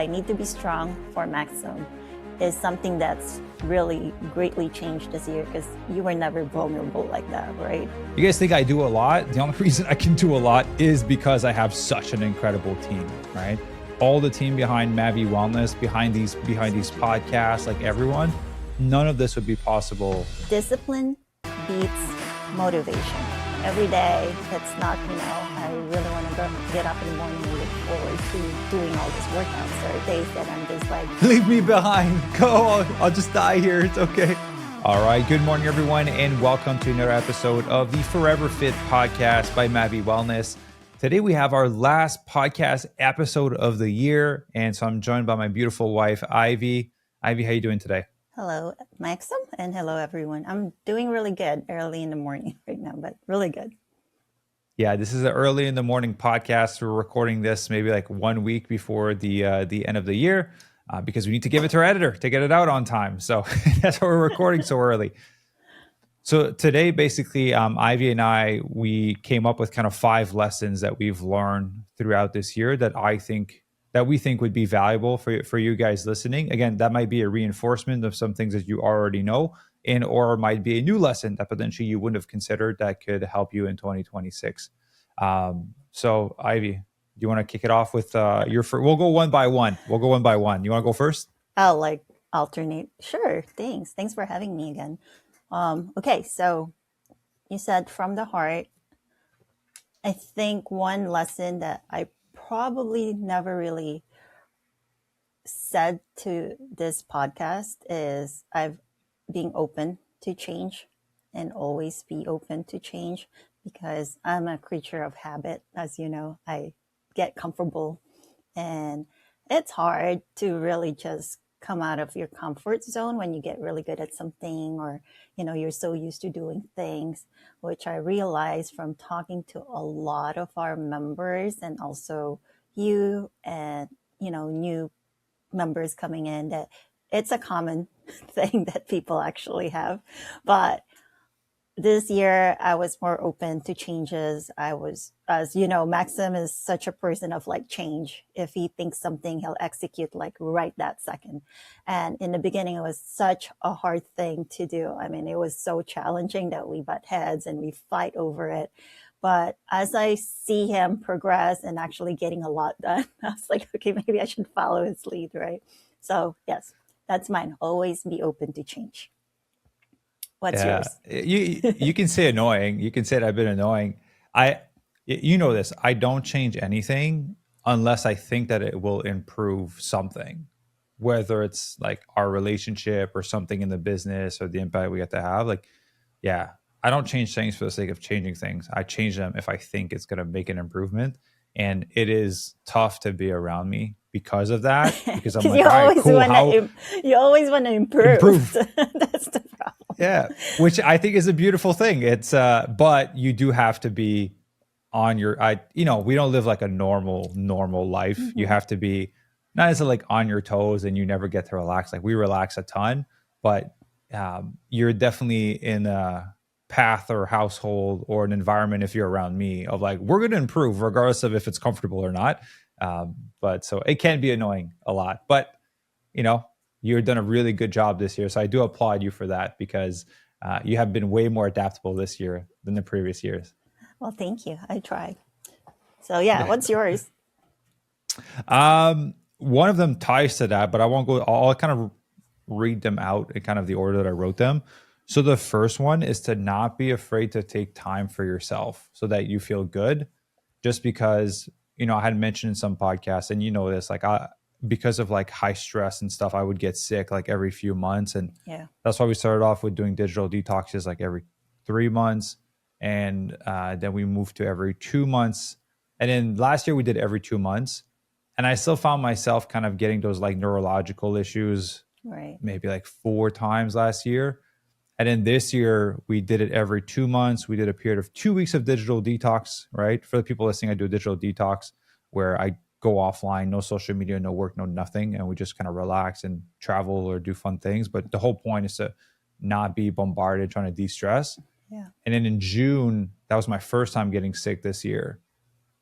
I need to be strong for Maxim is something that's really greatly changed this year, because you were never vulnerable like that, right? You guys think I do a lot? The only reason I can do a lot is because I have such an incredible team, right? All the team behind Mavy Wellness, behind these podcasts, like everyone, none of this would be possible. Discipline beats motivation. Every day, it's not, I really want to get up in the morning and look forward to doing all these workouts. There are days that I'm just like, leave me behind, go, I'll just die here, it's okay. All right, good morning everyone, and welcome to another episode of the Forever Fit podcast by Mavy Wellness. Today we have our last podcast episode of the year, and so I'm joined by my beautiful wife, Ivy. Ivy, how you doing today? hello, Maxim, and hello, everyone. I'm doing really good early in the morning right now, but really good. Yeah, this is an early in the morning podcast. We're recording this maybe like 1 week before the end of the year because we need to give it to our editor to get it out on time. So that's why we're recording so early. So today, basically, Ivy and I, we came up with kind of 5 lessons that we've learned throughout this year that we think would be valuable for you guys listening. Again, that might be a reinforcement of some things that you already know, or might be a new lesson that potentially you wouldn't have considered that could help you in 2026. So Ivy, do you want to kick it off with your first? We'll go one by one. You want to go first? I'll alternate. Sure. Thanks for having me again. Okay, so you said from the heart. I think one lesson that I probably never really said to this podcast is I've being open to change and always be open to change, because I'm a creature of habit. As you know, I get comfortable, and it's hard to really just come out of your comfort zone when you get really good at something, or you're so used to doing things, which I realized from talking to a lot of our members, and also you and new members coming in, that it's a common thing that people actually have. But this year I was more open to changes. I was, as you know, Maxim is such a person of change. If he thinks something, he'll execute right that second. And in the beginning, it was such a hard thing to do. I mean, it was so challenging that we butt heads and we fight over it. But as I see him progress and actually getting a lot done, I was like, okay, maybe I should follow his lead, right? So yes, that's mine. Always be open to change. What's yours? You can say annoying. You can say that I've been annoying. You know this. I don't change anything unless I think that it will improve something, whether it's like our relationship or something in the business or the impact we get to have. I don't change things for the sake of changing things. I change them if I think it's going to make an improvement. And it is tough to be around me because of that. Because I'm like, all right, cool. You always want to improve. That's the problem. Yeah, which I think is a beautiful thing. It's but you do have to be on your. We don't live like a normal life. Mm-hmm. You have to be not as on your toes, and you never get to relax. Like we relax a ton, but you're definitely in a path or household or an environment, if you're around me, of we're going to improve regardless of if it's comfortable or not. But so it can be annoying a lot, but you've done a really good job this year. So I do applaud you for that, because you have been way more adaptable this year than the previous years. Well, thank you. I tried. So yeah, what's yours? One of them ties to that, but I won't go. I'll kind of read them out in kind of the order that I wrote them. So the first one is to not be afraid to take time for yourself so that you feel good. Just because, I had mentioned in some podcasts, and this, because of high stress and stuff, I would get sick every few months. And that's why we started off with doing digital detoxes every 3 months. And then we moved to every 2 months. And then last year we did every 2 months. And I still found myself kind of getting those neurological issues, right? Maybe 4 times last year. And then this year, we did it every 2 months. We did a period of 2 weeks of digital detox, right? For the people listening, I do a digital detox where I go offline, no social media, no work, no nothing. And we just kind of relax and travel or do fun things. But the whole point is to not be bombarded, trying to de-stress. Yeah. And then in June, that was my first time getting sick this year.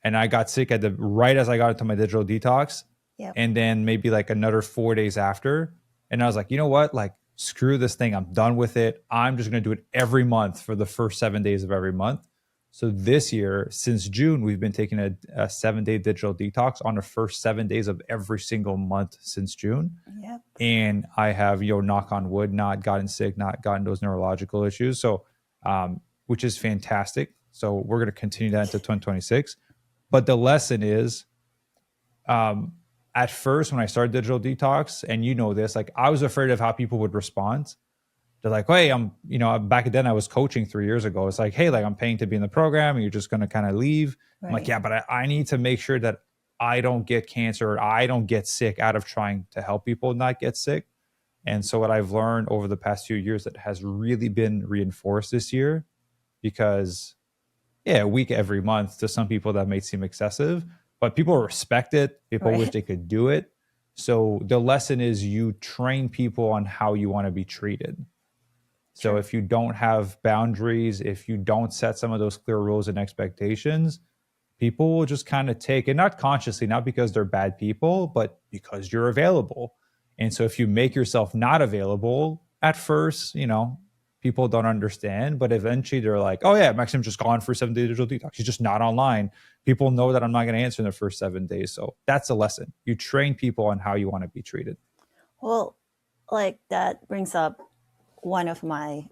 And I got sick right as I got into my digital detox. Yep. and then maybe like another 4 days after. And I was like, you know what? Like, screw this thing. I'm done with it. I'm just going to do it every month for the first 7 days of every month. So this year, since June, we've been taking a 7-day digital detox on the first 7 days of every single month since June. Yep. And I have, knock on wood, not gotten sick, not gotten those neurological issues. So, which is fantastic. So we're going to continue that into 2026. But the lesson is, at first when I started digital detox, and this, like, I was afraid of how people would respond. They're like, hey, back then I was coaching 3 years ago. It's like, hey, like, I'm paying to be in the program and you're just going to kind of leave. I'm like, Right. yeah, but I need to make sure that I don't get cancer or I don't get sick out of trying to help people not get sick. And so what I've learned over the past few years that has really been reinforced this year, because a week every month to some people that may seem excessive, but people respect it. People wish Right. they could do it. So the lesson is you train people on how you want to be treated. So True. if you don't have boundaries, if you don't set some of those clear rules and expectations, people will just kind of take it, not consciously, not because they're bad people, but because you're available. And so if you make yourself not available at first, people don't understand, but eventually they're like, oh yeah, Maxim's just gone for 7 day digital detox. He's just not online. People know that I'm not going to answer in the first 7 days. So that's a lesson. You train people on how you want to be treated. Well, like that brings up one of my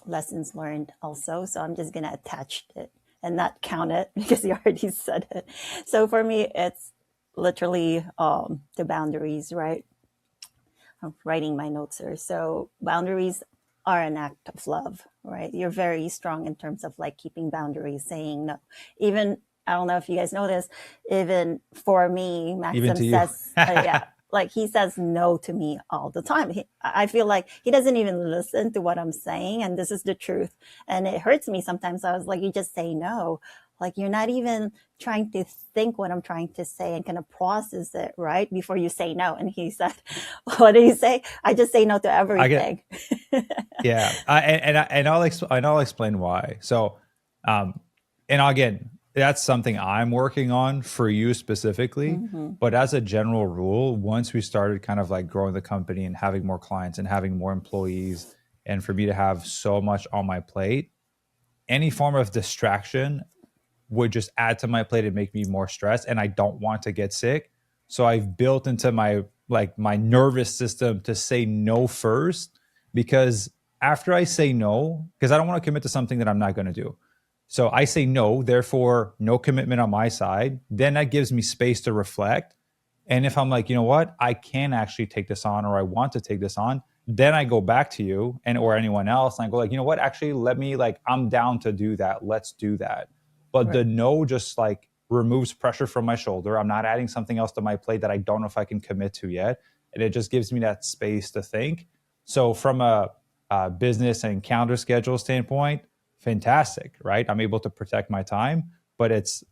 lessons learned also. So I'm just going to attach it and not count it because you already said it. So for me, it's literally the boundaries, right? I'm writing my notes here. So boundaries are an act of love, right? You're very strong in terms of like keeping boundaries, saying no. Even, I don't know if you guys know this, even for me, Even Maxim to you. says, yeah, like he says no to me all the time. I feel like he doesn't even listen to what I'm saying. And this is the truth. And it hurts me sometimes. I was like, you just say no. Like you're not even trying to think what I'm trying to say and kind of process it, right? Before you say no. And he said, what did he say? I just say no to I get, everything. yeah. I'll explain why. So, and again, that's something I'm working on for you specifically. Mm-hmm. But as a general rule, once we started kind of like growing the company and having more clients and having more employees, and for me to have so much on my plate, any form of distraction would just add to my plate and make me more stressed. And I don't want to get sick. So I've built into my nervous system to say no first, because after I say no, because I don't want to commit to something that I'm not going to do. So I say no, therefore no commitment on my side. Then that gives me space to reflect. And if I'm like, you know what, I can actually take this on, or I want to take this on, then I go back to you and or anyone else and I go like, you know what, actually let me, like, I'm down to do that. Let's do that. But Right. the no just like removes pressure from my shoulder. I'm not adding something else to my plate that I don't know if I can commit to yet. And it just gives me that space to think. So from a business and calendar schedule standpoint, fantastic, right? I'm able to protect my time, but it's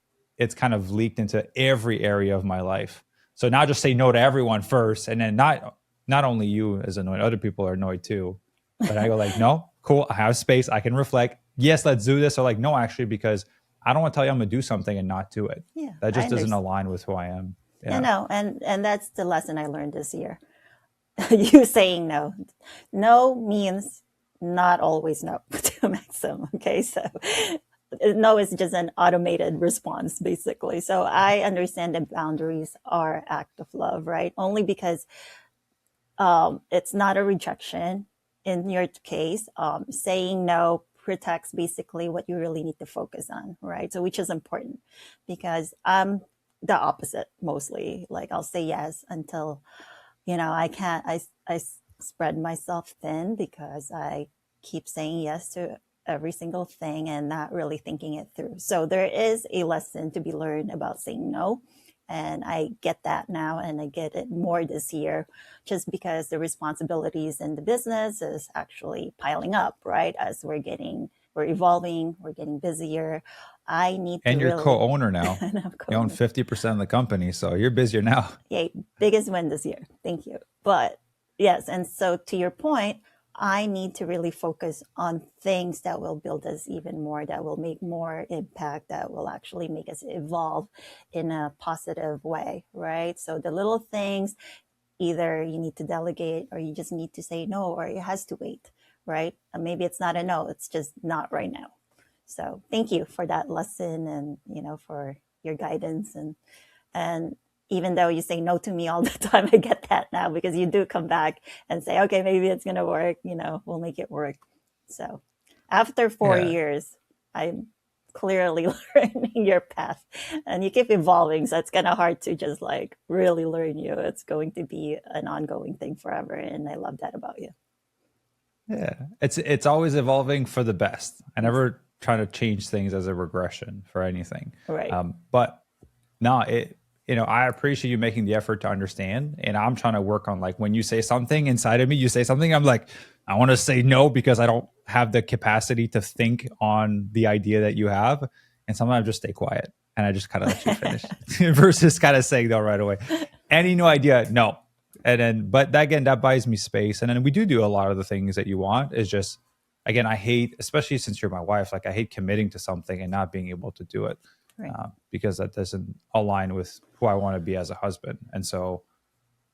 kind of leaked into every area of my life. So now just say no to everyone first, and then not only you as annoyed, other people are annoyed too. But I go like, no, cool, I have space, I can reflect. Yes, let's do this. Or like, no, actually, because I don't want to tell you I'm gonna do something and not do it. Yeah, That I just doesn't understand. align with who I am. You Yeah. know, and that's the lesson I learned this year. You saying no. No means not always no to Maxim. Okay, so no is just an automated response, basically. So I understand that boundaries are act of love, right? Only because it's not a rejection in your case. Saying no protects basically what you really need to focus on, right? So which is important, because I'm the opposite mostly. Like I'll say yes until I can't. I spread myself thin because I keep saying yes to every single thing and not really thinking it through. So there is a lesson to be learned about saying no. And I get that now, and I get it more this year just because the responsibilities in the business is actually piling up, right? As we're evolving, we're getting busier. I need to And you're really, co-owner now. and I'm You own going, 50% of the company, so you're busier now. yay, biggest win this year. Thank you. But yes, and so to your point, I need to really focus on things that will build us even more, that will make more impact, that will actually make us evolve in a positive way, right? So the little things, either you need to delegate or you just need to say no, or it has to wait, right? And maybe it's not a no, it's just not right now. So thank you for that lesson, and for your guidance. And even though you say no to me all the time, I get that now, because you do come back and say, okay, maybe it's going to work, we'll make it work. So after four Yeah. years, I'm clearly learning your path, and you keep evolving. So it's kind of hard to just like really learn you. It's going to be an ongoing thing forever. And I love that about you. Yeah. It's always evolving for the best. I never try to change things as a regression for anything. Right. But no, I appreciate you making the effort to understand. And I'm trying to work on, like, when you say something inside of me, you say something, I'm like, I want to say no because I don't have the capacity to think on the idea that you have. And sometimes I just stay quiet and I just kind of let you finish versus kind of saying no right away. Any new idea? No. And then, but again, that buys me space. And then we do a lot of the things that you want. Is just, again, I hate, especially since you're my wife, like I hate committing to something and not being able to do it, Right. because that doesn't align with who I want to be as a husband. And so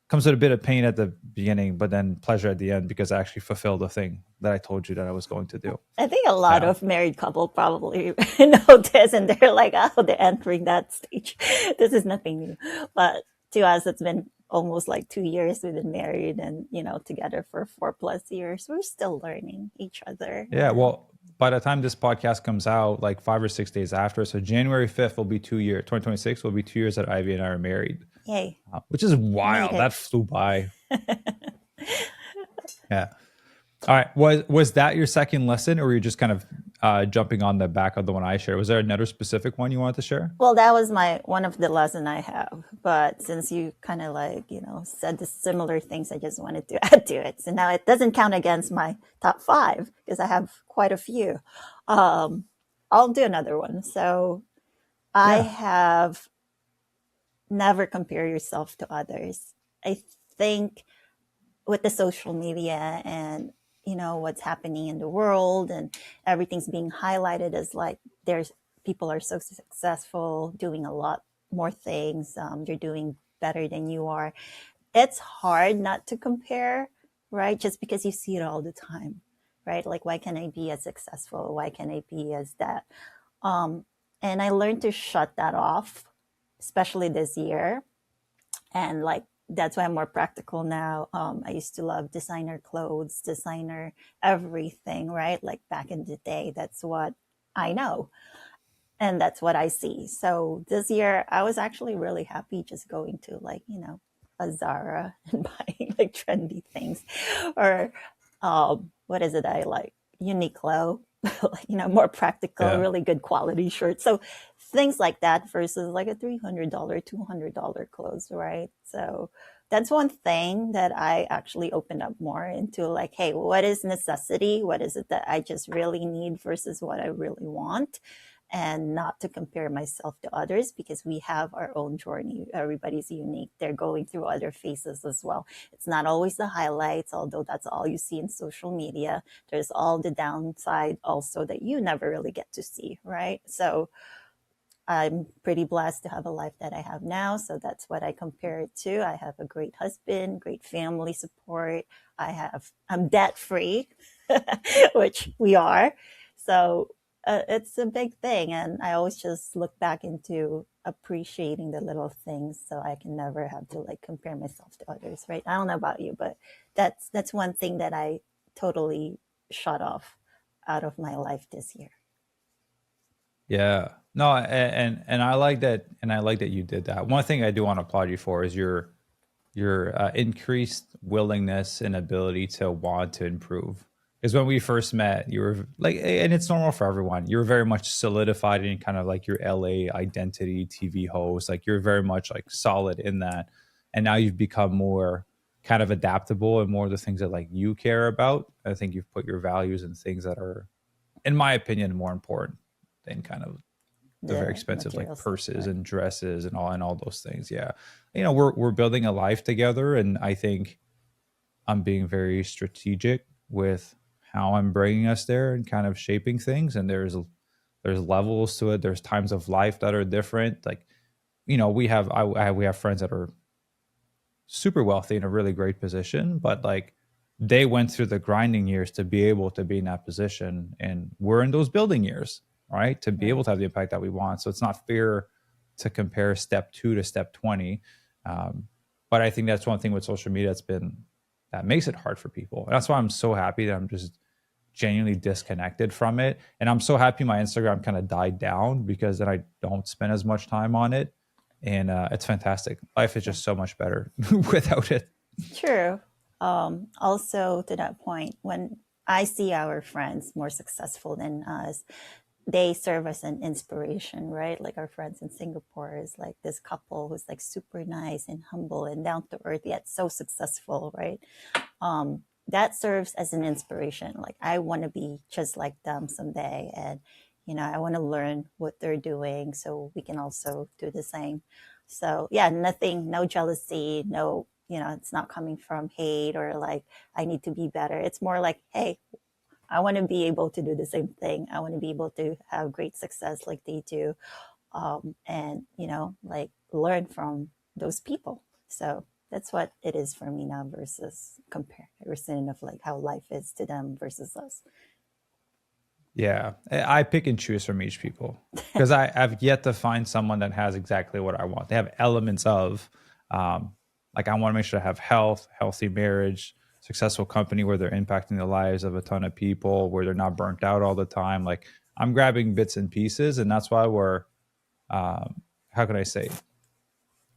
comes with a bit of pain at the beginning, but then pleasure at the end, because I actually fulfilled the thing that I told you that I was going to do. I think a lot Yeah. of married couple probably know this, and they're like, oh, they're entering that stage. This is nothing new. But to us, it's been almost like 2 years we've been married, and together for 4+ years. We're still learning each other. Yeah. Well, by the time this podcast comes out, like 5 or 6 days after, so January 5th will be 2 years. 2026 will be 2 years that Ivy and I are married, Yay, which is made wild. it. That flew by. Yeah. All right. Was that your second lesson, or were you just kind of jumping on the back of the one I shared? Was there another specific one you wanted to share? Well, that was my one of the lesson I have. But since you kind of like, said the similar things, I just wanted to add to it. So now it doesn't count against my top 5, because I have quite a few. I'll do another one. So I Yeah. have never compare yourself to others. I think with the social media and what's happening in the world, and everything's being highlighted as like there's people are so successful, doing a lot more things, they're doing better than you are. It's hard not to compare, right? Just because you see it all the time, right? Like, why can't I be as successful? Why can't I be as that? And I learned to shut that off, especially this year. And like, that's why I'm more practical now. I used to love designer clothes, designer everything, right? Like back in the day, that's what I know, and that's what I see. So this year, I was actually really happy just going to, like, a Zara and buying like trendy things, or what is it I like? Uniqlo, more practical, Yeah. really good quality shirts. So things like that versus like a $300, $200 clothes, right? So that's one thing that I actually opened up more into, like, hey, what is necessity? What is it that I just really need versus what I really want? And not to compare myself to others, because we have our own journey. Everybody's unique. They're going through other phases as well. It's not always the highlights, although that's all you see in social media. There's all the downside also that you never really get to see, right? So I'm pretty blessed to have a life that I have now. So that's what I compare it to. I have a great husband, great family support. I'm debt free, which we are. So it's a big thing. And I always just look back into appreciating the little things, so I can never have to like compare myself to others, right? I don't know about you, but that's one thing that I totally shut off out of my life this year. Yeah. No, and I like that, and I like that you did that. One thing I do want to applaud you for is your increased willingness and ability to want to improve. Because when we first met, you were like, and it's normal for everyone. You were very much solidified in kind of like your LA identity, TV host. Like you're very much like solid in that, and now you've become more kind of adaptable and more of the things that like you care about. I think you've put your values in things that are, in my opinion, more important than kind of the very The expensive like material stuff, purses right? and dresses and all those things. Yeah. We're building a life together, and I think I'm being very strategic with how I'm bringing us there and kind of shaping things. And there's levels to it. There's times of life that are different. Like, we have friends that are super wealthy in a really great position, but like they went through the grinding years to be able to be in that position, and we're in those building years, right, to be able Right. to have the impact that we want. So it's not fair to compare step 2 to step 20. But I think that's one thing with social media that makes it hard for people, and that's why I'm so happy that I'm just genuinely disconnected from it. And I'm so happy my Instagram kind of died down, because then I don't spend as much time on it. And it's fantastic. Life is Yeah. just so much better without it. True. Also, to that point, when I see our friends more successful than us, they serve as an inspiration, right? Like our friends in Singapore is like this couple who's like super nice and humble and down to earth, yet so successful, right? That serves as an inspiration. Like I want to be just like them someday, and I want to learn what they're doing so we can also do the same. So yeah, nothing, no jealousy, no, it's not coming from hate or like I need to be better. It's more like, hey, I want to be able to do the same thing. I want to be able to have great success like they do, and like learn from those people. So that's what it is for me now versus comparison of like how life is to them versus us. Yeah, I pick and choose from each people, because I've yet to find someone that has exactly what I want. They have elements of, like I want to make sure I have health, healthy marriage, successful company where they're impacting the lives of a ton of people, where they're not burnt out all the time. Like I'm grabbing bits and pieces, and that's why how can I say?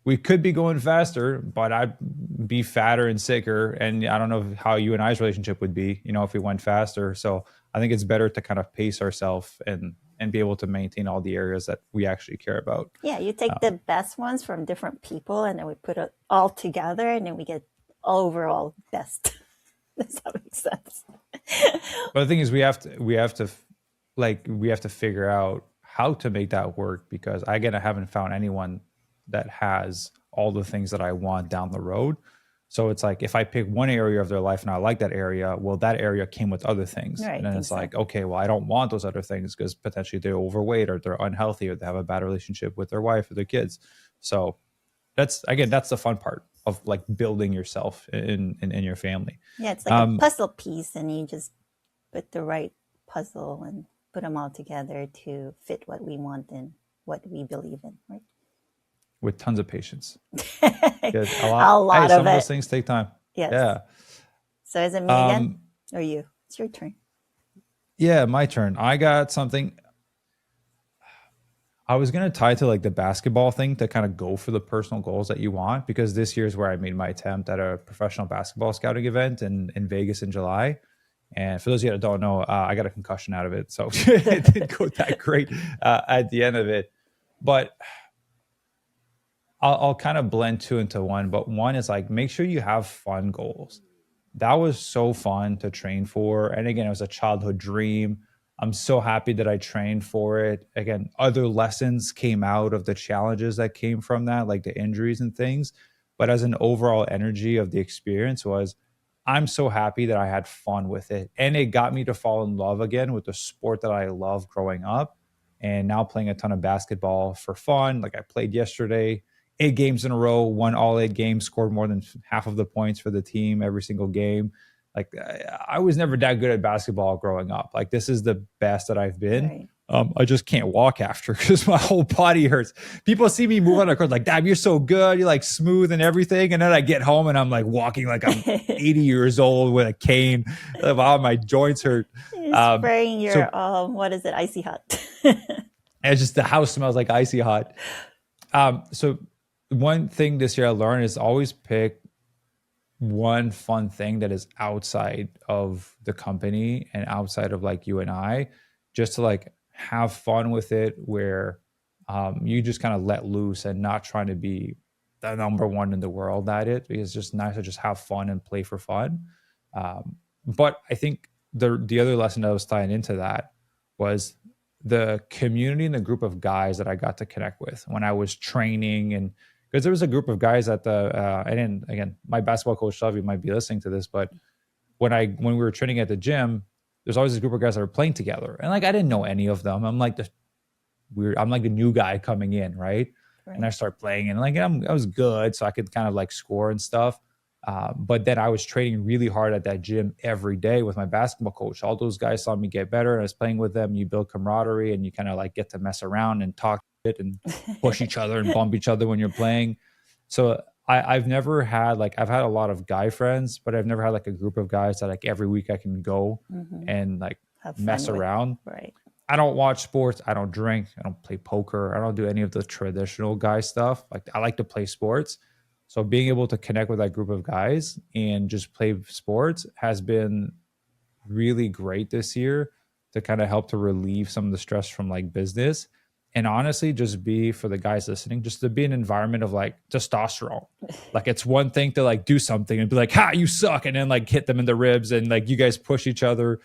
We could be going faster, but I'd be fatter and sicker. And I don't know how you and I's relationship would be, if we went faster. So I think it's better to kind of pace ourselves and be able to maintain all the areas that we actually care about. Yeah, you take the best ones from different people and then we put it all together and then we get overall best. Does that make sense? But the thing is, we have to figure out how to make that work, because I haven't found anyone that has all the things that I want down the road. So it's like if I pick one area of their life and I like that area, well, that area came with other things. Right, And then it's like, okay, well, I don't want those other things because potentially they're overweight or they're unhealthy or they have a bad relationship with their wife or their kids. So that's the fun part of like building yourself in your family. Yeah, it's like a puzzle piece and you just put the right puzzle and put them all together to fit what we want and what we believe in, right? With tons of patience. Because A lot some of of those it. things take time. Yes. Yeah. So is it me again or you? It's your turn. Yeah, my turn. I got something. I was gonna tie to like the basketball thing to kind of go for the personal goals that you want, because this year is where I made my attempt at a professional basketball scouting event in Vegas in July. And for those of you that don't know, I got a concussion out of it, so it didn't go that great at the end of it. But I'll kind of blend two into one. But one is like, make sure you have fun goals. That was so fun to train for. And again, it was a childhood dream. I'm so happy that I trained for it. Again, other lessons came out of the challenges that came from that, like the injuries and things. But as an overall energy of the experience was, I'm so happy that I had fun with it. And it got me to fall in love again with the sport that I loved growing up. And now playing a ton of basketball for fun. Like I played yesterday, 8 games in a row, won all 8 games, scored more than half of the points for the team every single game. Like I was never that good at basketball growing up. Like this is the best that I've been. Right. I just can't walk after because my whole body hurts. People see me move on the court like, "Dad, you're so good. You're like smooth and everything." And then I get home and I'm like walking like I'm 80 years old with a cane. Wow, my joints hurt. You're spraying your So what is it, icy hot? and it's just the house smells like icy hot. So one thing this year I learned is always pick one fun thing that is outside of the company and outside of like you and I, just to like have fun with it, where you just kind of let loose and not trying to be the number one in the world at it. It's just nice to just have fun and play for fun. But I think the other lesson that was tying into that was the community and the group of guys that I got to connect with when I was training. And because there was a group of guys at the and then again, my basketball coach Shelby might be listening to this, but when we were training at the gym, there's always this group of guys that are playing together, and like I didn't know any of them. I'm like the weird. I'm like the new guy coming in, right? And I Right. start playing, and like I was good, so I could kind of like score and stuff. But then I was training really hard at that gym every day with my basketball coach. All those guys saw me get better, and I was playing with them. You build camaraderie, and you kind of like get to mess around and talk shit and push each other and bump each other when you're playing. So I've never had like I've had a lot of guy friends, but I've never had like a group of guys that like every week I can go Hmm. and like Have mess fun with. around. Right. I don't watch sports. I don't drink. I don't play poker. I don't do any of the traditional guy stuff. Like I like to play sports. So being able to connect with that group of guys and just play sports has been really great this year to kind of help to relieve some of the stress from like business. And honestly, just be for the guys listening, just to be an environment of like testosterone. Like it's one thing to like do something and be like, ha, you suck. And then like hit them in the ribs and like you guys push each other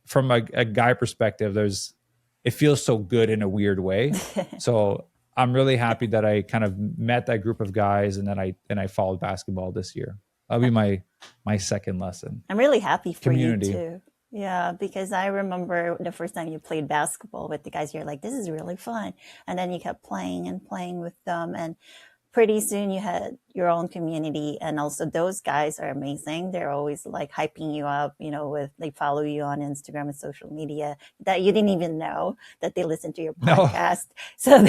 from a guy perspective, it feels so good in a weird way. So I'm really happy that I kind of met that group of guys and then I followed basketball this year. That'll be my second lesson. I'm really happy for you Community. too. Yeah, because I remember the first time you played basketball with the guys, you're like, this is really fun. And then you kept playing and playing with them. And pretty soon you had your own community. And also those guys are amazing. They're always like hyping you up, they follow you on Instagram and social media that you didn't even know that they listen to your No. podcast. So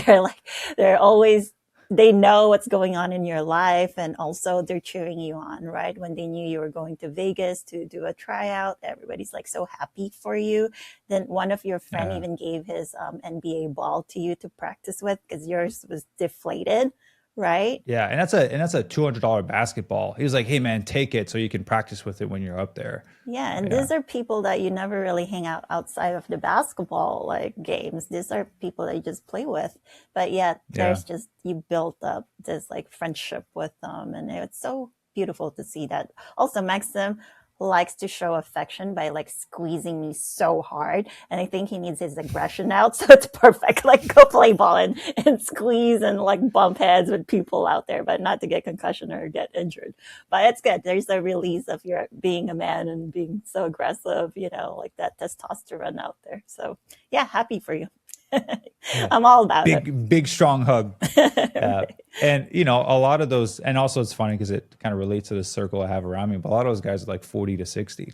they're always, they know what's going on in your life, and also they're cheering you on, right? When they knew you were going to Vegas to do a tryout, everybody's like so happy for you. Then one of your friend Yeah. even gave his NBA ball to you to practice with because yours was deflated, right? Yeah, and that's a $200 basketball. He was like, "Hey man, take it so you can practice with it when you're up there." Yeah, Oh, and yeah. these are people that you never really hang out outside of the basketball like games. These are people that you just play with, but yet Yeah. there's just you built up this like friendship with them, and it's so beautiful to see that. Also, Maxim likes to show affection by like squeezing me so hard, and I think he needs his aggression out, so it's perfect. Like go play ball and squeeze and like bump heads with people out there, but not to get concussion or get injured. But it's good. There's a release of your being a man and being so aggressive, like that testosterone out there. So yeah, happy for you. Yeah. I'm all about Big strong hug. it. And a lot of those, and also it's funny because it kind of relates to the circle I have around me. But a lot of those guys are like 40 to 60,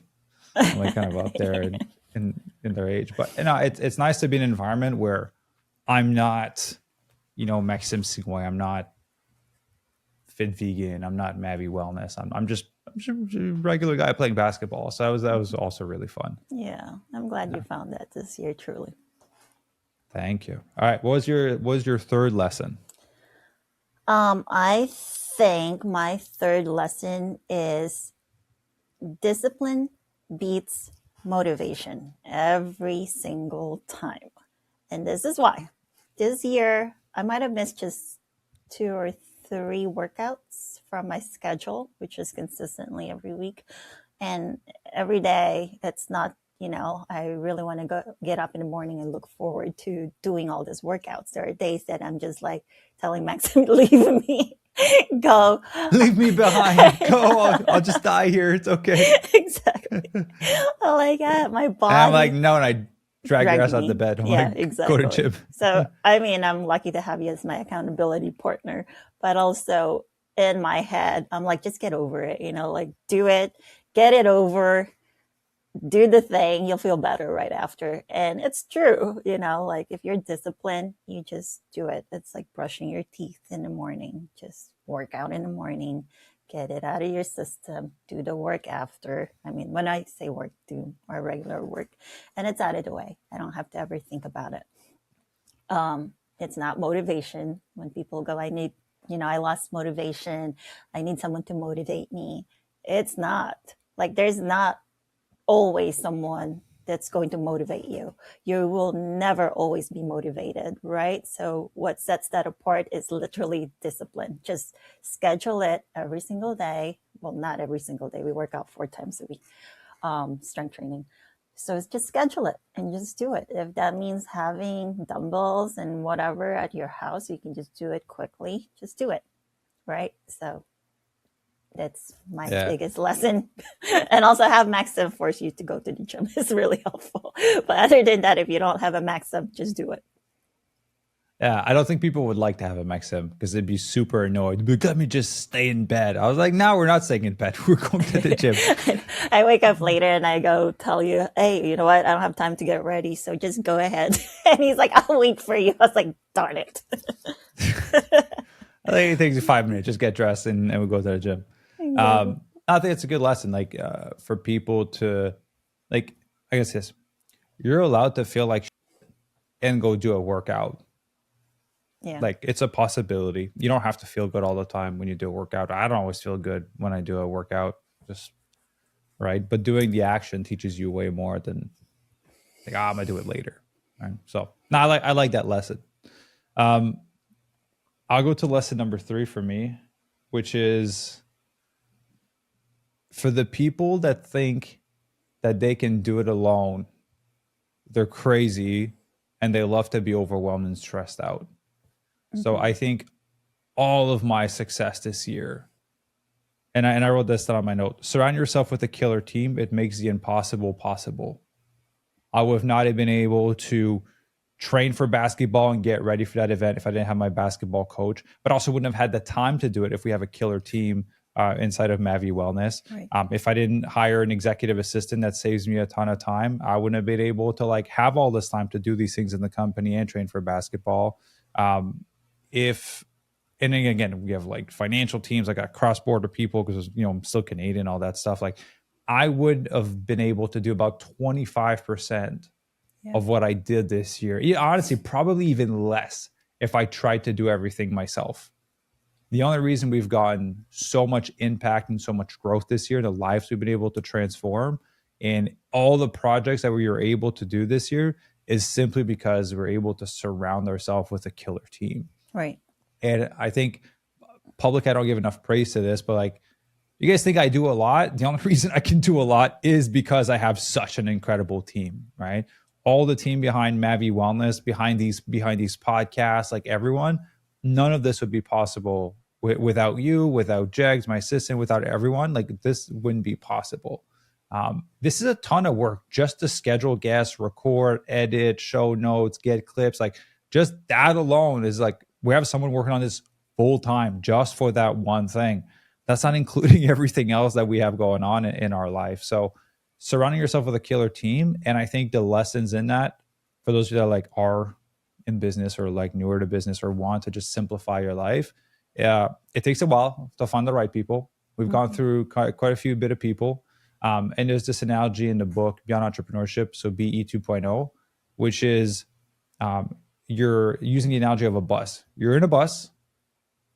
and like kind of up there in their age. But it's nice to be in an environment where I'm not, Maxim Signoy, I'm not Fit Vegan, I'm not Mavy Wellness. I'm just a regular guy playing basketball. So that was also really fun. Yeah, I'm glad you found that this year, truly. Thank you. All right, what was your third lesson? I think my third lesson is discipline beats motivation every single time. And this is why. This year, I might have missed just 2 or 3 workouts from my schedule, which is consistently every week. And every day, it's not, I really want to get up in the morning and look forward to doing all these workouts. There are days that I'm just like telling Maxim, leave me, go. Leave me behind. Go. I'll just die here. It's okay. Exactly. Like my body. And I'm like, no, and I drag your ass out me. the bed. I'm Yeah, like, exactly. go to gym. So, I mean, I'm lucky to have you as my accountability partner, but also in my head, I'm like, just get over it, like do it, get it over, do the thing, you'll feel better right after. And it's true, like if you're disciplined, you just do it. It's like brushing your teeth in the morning, just work out in the morning, get it out of your system, do the work after. I mean, when I say work, do our regular work, and it's out of the way. I don't have to ever think about it. It's not motivation. When people go, I need, I lost motivation, I need someone to motivate me. It's not. Like there's not always someone that's going to motivate you. You will never always be motivated, right? So what sets that apart is literally discipline. Just schedule it every single day. Well, not every single day. We work out 4 times a week, strength training. So it's just schedule it and just do it. If that means having dumbbells and whatever at your house, you can just do it quickly. Just do it, right? So That's my Yeah. biggest lesson. And also have Maxim force you to go to the gym is really helpful. But other than that, if you don't have a Maxim, just do it. Yeah, I don't think people would like to have a Maxim because they'd be super annoyed. They'd be like, let me just stay in bed. I was like, no, we're not staying in bed. We're going to the gym. I wake up later and I go tell you, hey, you know what? I don't have time to get ready, so just go ahead. And he's like, I'll wait for you. I was like, darn it. I think it takes you 5 minutes. Just get dressed and we go to the gym. Exactly. I think it's a good lesson, like for people to, like, I guess this, you're allowed to feel like and go do a workout. Yeah. Like it's a possibility. You don't have to feel good all the time when you do a workout. I don't always feel good when I do a workout, just right. But doing the action teaches you way more than like, I'm gonna do it later. Right. So no, I like that lesson. Um, I'll go to lesson number 3 for me, which is for the people that think that they can do it alone, they're crazy and they love to be overwhelmed and stressed out. So Mm-hmm. I think all of my success this year, and I wrote this down on my note, surround yourself with a killer team. It makes the impossible possible. I would have not been able to train for basketball and get ready for that event if I didn't have my basketball coach, but also wouldn't have had the time to do it if we have a killer team inside of Mavy Wellness. Right. If I didn't hire an executive assistant that saves me a ton of time, I wouldn't have been able to like have all this time to do these things in the company and train for basketball. If and then again, we have like financial teams. I got cross border people because I'm still Canadian, all that stuff. Like I would have been able to do about 25% Yeah. of what I did this year. Yeah, honestly, probably even less if I tried to do everything myself. The only reason we've gotten so much impact and so much growth this year, the lives we've been able to transform, and all the projects that we were able to do this year is simply because we're able to surround ourselves with a killer team. Right. And I think public, I don't give enough praise to this, but like, you guys think I do a lot? The only reason I can do a lot is because I have such an incredible team, right? All the team behind Mavy Wellness, behind these podcasts, like everyone, none of this would be possible without you, without Jegs, my assistant, without everyone. Like this wouldn't be possible. This is a ton of work just to schedule guests, record, edit, show notes, get clips. Like just that alone is like we have someone working on this full time just for that one thing. That's not including everything else that we have going on in our life. So surrounding yourself with a killer team. And I think the lessons in that for those of you that like are in business or like newer to business or want to just simplify your life, it takes a while to find the right people. We've gone through quite a few bit of people. And there's this analogy in the book Beyond Entrepreneurship, so BE 2.0, which is you're using the analogy of a bus. You're in a bus.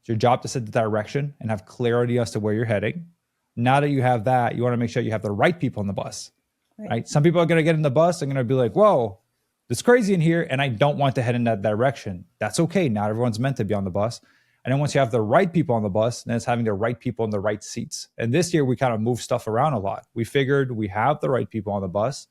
It's your job to set the direction and have clarity as to where you're heading. Now that you have that, you want to make sure you have the right people on the bus, right? Some people are going to get in the bus and going to be like, whoa, it's crazy in here. And I don't want to head in that direction. That's okay. Not everyone's meant to be on the bus. And then once you have the right people on the bus, then it's having the right people in the right seats. And this year we kind of moved stuff around a lot. We figured we have the right people on the bus.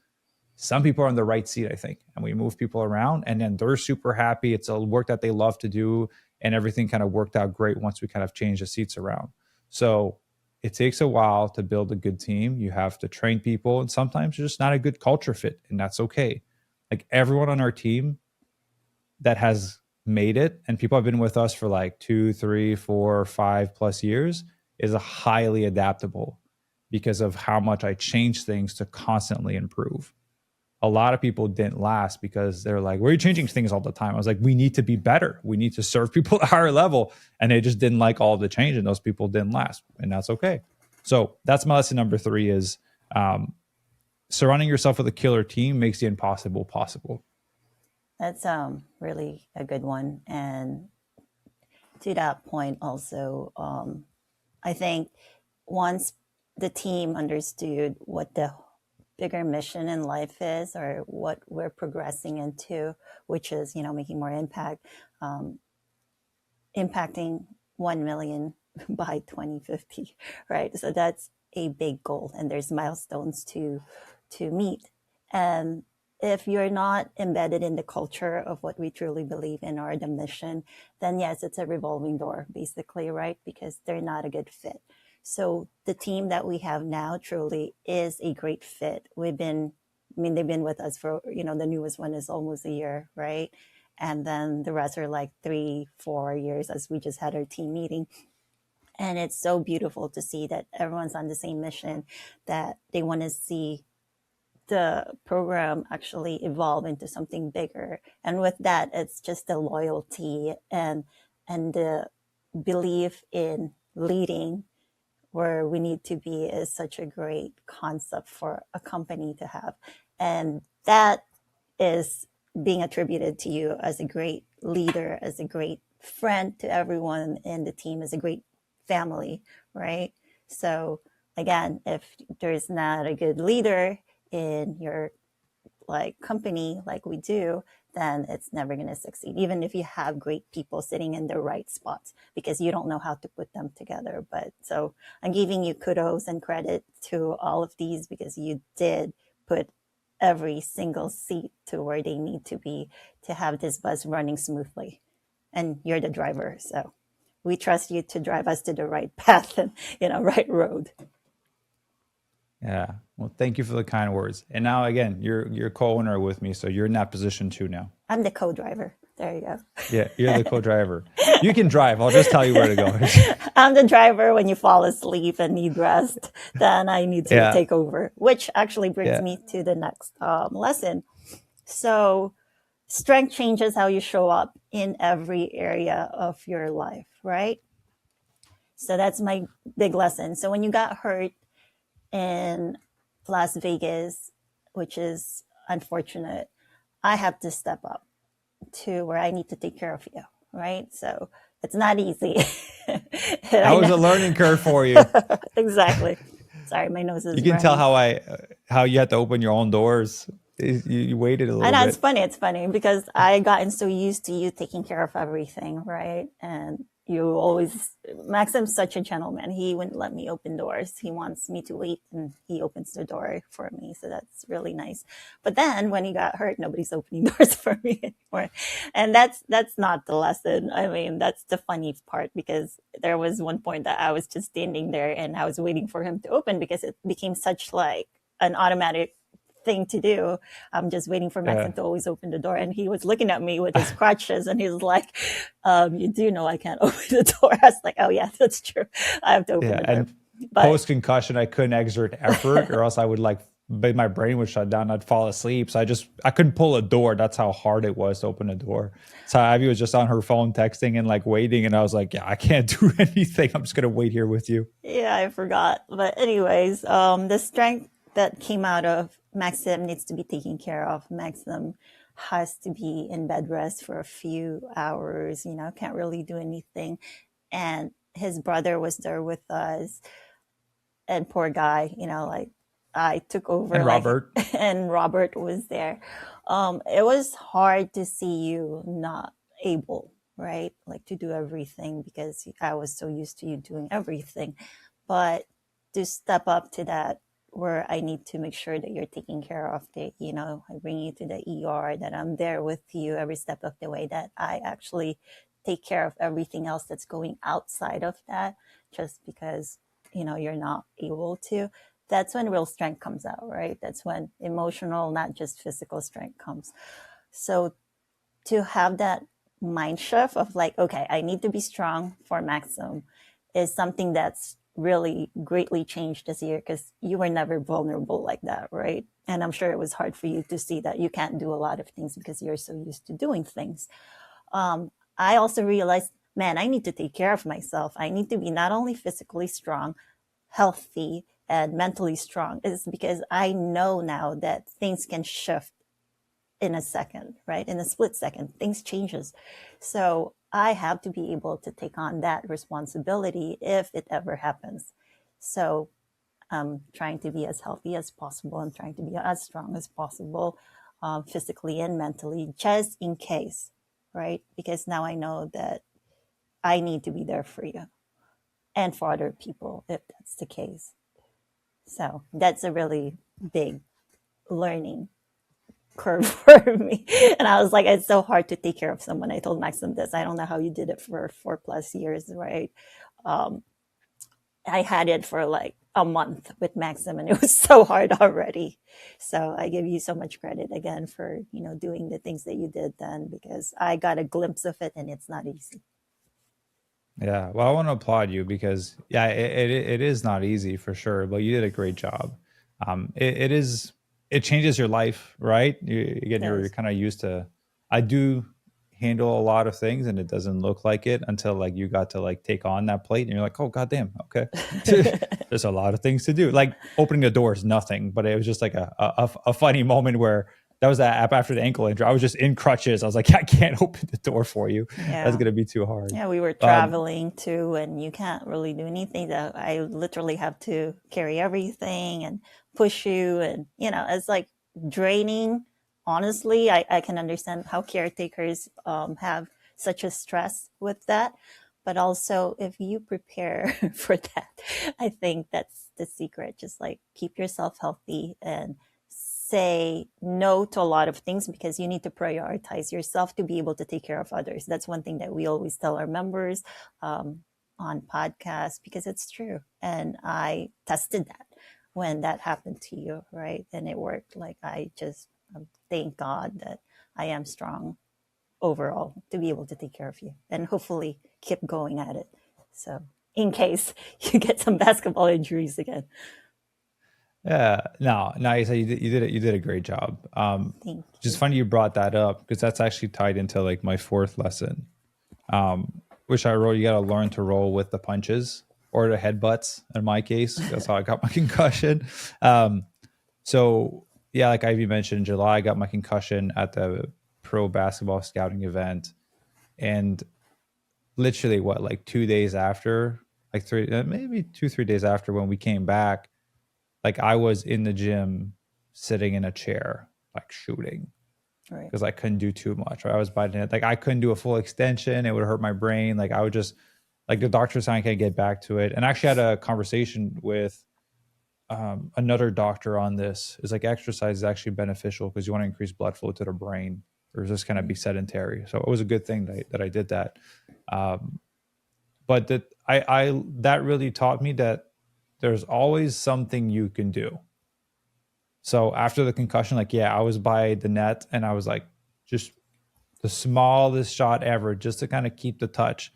Some people are in the right seat, I think, and we move people around and then they're super happy. It's a work that they love to do and everything kind of worked out great once we kind of changed the seats around. So it takes a while to build a good team. You have to train people and sometimes you're just not a good culture fit and that's okay. Like everyone on our team that has made it and people have been with us for like 2, 3, 4, 5+ years is a highly adaptable because of how much I change things to constantly improve. A lot of people didn't last because they're like, we're changing things all the time. I was like, we need to be better. We need to serve people at a higher level. And they just didn't like all the change and those people didn't last. And that's okay. So that's my lesson number 3 is surrounding yourself with a killer team makes the impossible possible. That's really a good one. And to that point also, I think once the team understood what the bigger mission in life is or what we're progressing into, which is, making more impact, impacting 1 million by 2050, right? So that's a big goal and there's milestones to meet. And if you're not embedded in the culture of what we truly believe in or the mission, then yes, it's a revolving door basically, right? Because they're not a good fit. So the team that we have now truly is a great fit. I mean, they've been with us for, the newest one is almost a year, right? And then the rest are like 3, 4 years as we just had our team meeting. And it's so beautiful to see that everyone's on the same mission, that they want to see the program actually evolve into something bigger. And with that, it's just the loyalty and the belief in leading where we need to be is such a great concept for a company to have. And that is being attributed to you as a great leader, as a great friend to everyone in the team, as a great family, right? So again, if there's not a good leader in your like company like we do, then it's never going to succeed, even if you have great people sitting in the right spots, because you don't know how to put them together. But so I'm giving you kudos and credit to all of these, because you did put every single seat to where they need to be to have this bus running smoothly. And you're the driver. So we trust you to drive us to the right path and, right road. Yeah. Well, thank you for the kind words. And now again, you're co-owner with me, so you're in that position too now. I'm the co-driver. There you go. Yeah, you're the co-driver. You can drive. I'll just tell you where to go. I'm the driver when you fall asleep and need rest. Then I need to Yeah. take over, which actually brings Yeah. me to the next lesson. So, strength changes how you show up in every area of your life, right? So, that's my big lesson. So, when you got hurt in Las Vegas, which is unfortunate, I have to step up to where I need to take care of you, right? So it's not easy. That was a learning curve for you. Exactly. Sorry, my nose is You can running. tell how you had to open your own doors. You waited a little I know bit. it's funny. It's funny because I gotten so used to you taking care of everything, right? And you always, Maxim's such a gentleman. He wouldn't let me open doors. He wants me to wait, and he opens the door for me. So that's really nice. But then when he got hurt, nobody's opening doors for me anymore. And that's not the lesson. I mean, that's the funny part, because there was one point that I was just standing there and I was waiting for him to open, because it became such like an automatic thing to do. I'm just waiting for Maxim to always open the door. And he was looking at me with his crutches and he's like, you do know I can't open the door. I was like, oh yeah, that's true. I have to open the door. And post concussion, I couldn't exert effort, or else I would my brain would shut down. I'd fall asleep. So I couldn't pull a door. That's how hard it was to open a door. So Abby was just on her phone texting and like waiting. And I was like, yeah, I can't do anything. I'm just going to wait here with you. Yeah, I forgot. But anyways, the strength that came out of Maxim needs to be taken care of. Maxim has to be in bed rest for a few hours, can't really do anything. And his brother was there with us. And poor guy, like I took over. And Robert. And Robert was there. It was hard to see you not able, right? Like to do everything, because I was so used to you doing everything. But to step up to that, where I need to make sure that you're taking care of I bring you to the ER, that I'm there with you every step of the way, that I actually take care of everything else that's going outside of that, just because, you're not able to. That's when real strength comes out, right? That's when emotional, not just physical strength comes. So to have that mind shift of like, okay, I need to be strong for Maxim, is something that's really greatly changed this year, because you were never vulnerable like that, right? And I'm sure it was hard for you to see that you can't do a lot of things because you're so used to doing things. I also realized, man, I need to take care of myself. I need to be not only physically strong, healthy, and mentally strong, is because I know now that things can shift in a second, right? In a split second, things changes. So I have to be able to take on that responsibility if it ever happens. So I'm trying to be as healthy as possible. I'm trying to be as strong as possible, physically and mentally, just in case, right? Because now I know that I need to be there for you and for other people if that's the case. So that's a really big learning curve for me. And I was like, it's so hard to take care of someone. I told Maxim this. I don't know how you did it for 4+ years, right? I had it for like a month with Maxim, and it was so hard already. So I give you so much credit again for, doing the things that you did then, because I got a glimpse of it and it's not easy. Yeah, well, I want to applaud you because yeah, it is not easy for sure, but you did a great job. It is, it changes your life, right? Again, you're Yes. kind of used to. I do handle a lot of things, and it doesn't look like it until like you got to like take on that plate, and you're like, oh goddamn, okay, there's a lot of things to do. Like opening the door is nothing, but it was just like a funny moment where that was that app after the ankle injury. I was just in crutches. I was like, I can't open the door for you. That's Yeah. gonna be too hard. Yeah, we were Um, traveling too, and you can't really do anything. That I literally have to carry everything and push you, and it's like draining. Honestly, I can understand how caretakers have such a stress with that, but also if you prepare for that, I think that's the secret. Just like keep yourself healthy and say no to a lot of things, because you need to prioritize yourself to be able to take care of others. That's one thing that we always tell our members um, on podcasts, because it's true. And I tested that when that happened to you, right? And it worked. Like, I just thank God that I am strong overall to be able to take care of you and hopefully keep going at it. So, in case you get some basketball injuries again. Yeah, no, nice. You did it. You did a great job. Thank Just you. funny you brought that up because that's actually tied into like my fourth lesson, which I wrote. You got to learn to roll with the punches or the headbutts. In my case, that's how I got my concussion. Um, so yeah, like Ivy mentioned, in July I got my concussion at the pro basketball scouting event, and literally what, like 2 days after, like three, maybe 2 3 days after when we came back, like I was in the gym sitting in a chair, like shooting Right. because I couldn't do too much. Right? I was biting it. Like I couldn't do a full extension. It would hurt my brain. Like I would just, like the doctor saying I can't get back to it. And I actually had a conversation with another doctor on this. Is like exercise is actually beneficial because you want to increase blood flow to the brain or just kind of be sedentary. So it was a good thing that I did that. Um, but that I that really taught me that there's always something you can do. So after the concussion, like, yeah, I was by the net and I was like, just the smallest shot ever, just to kind of keep the touch.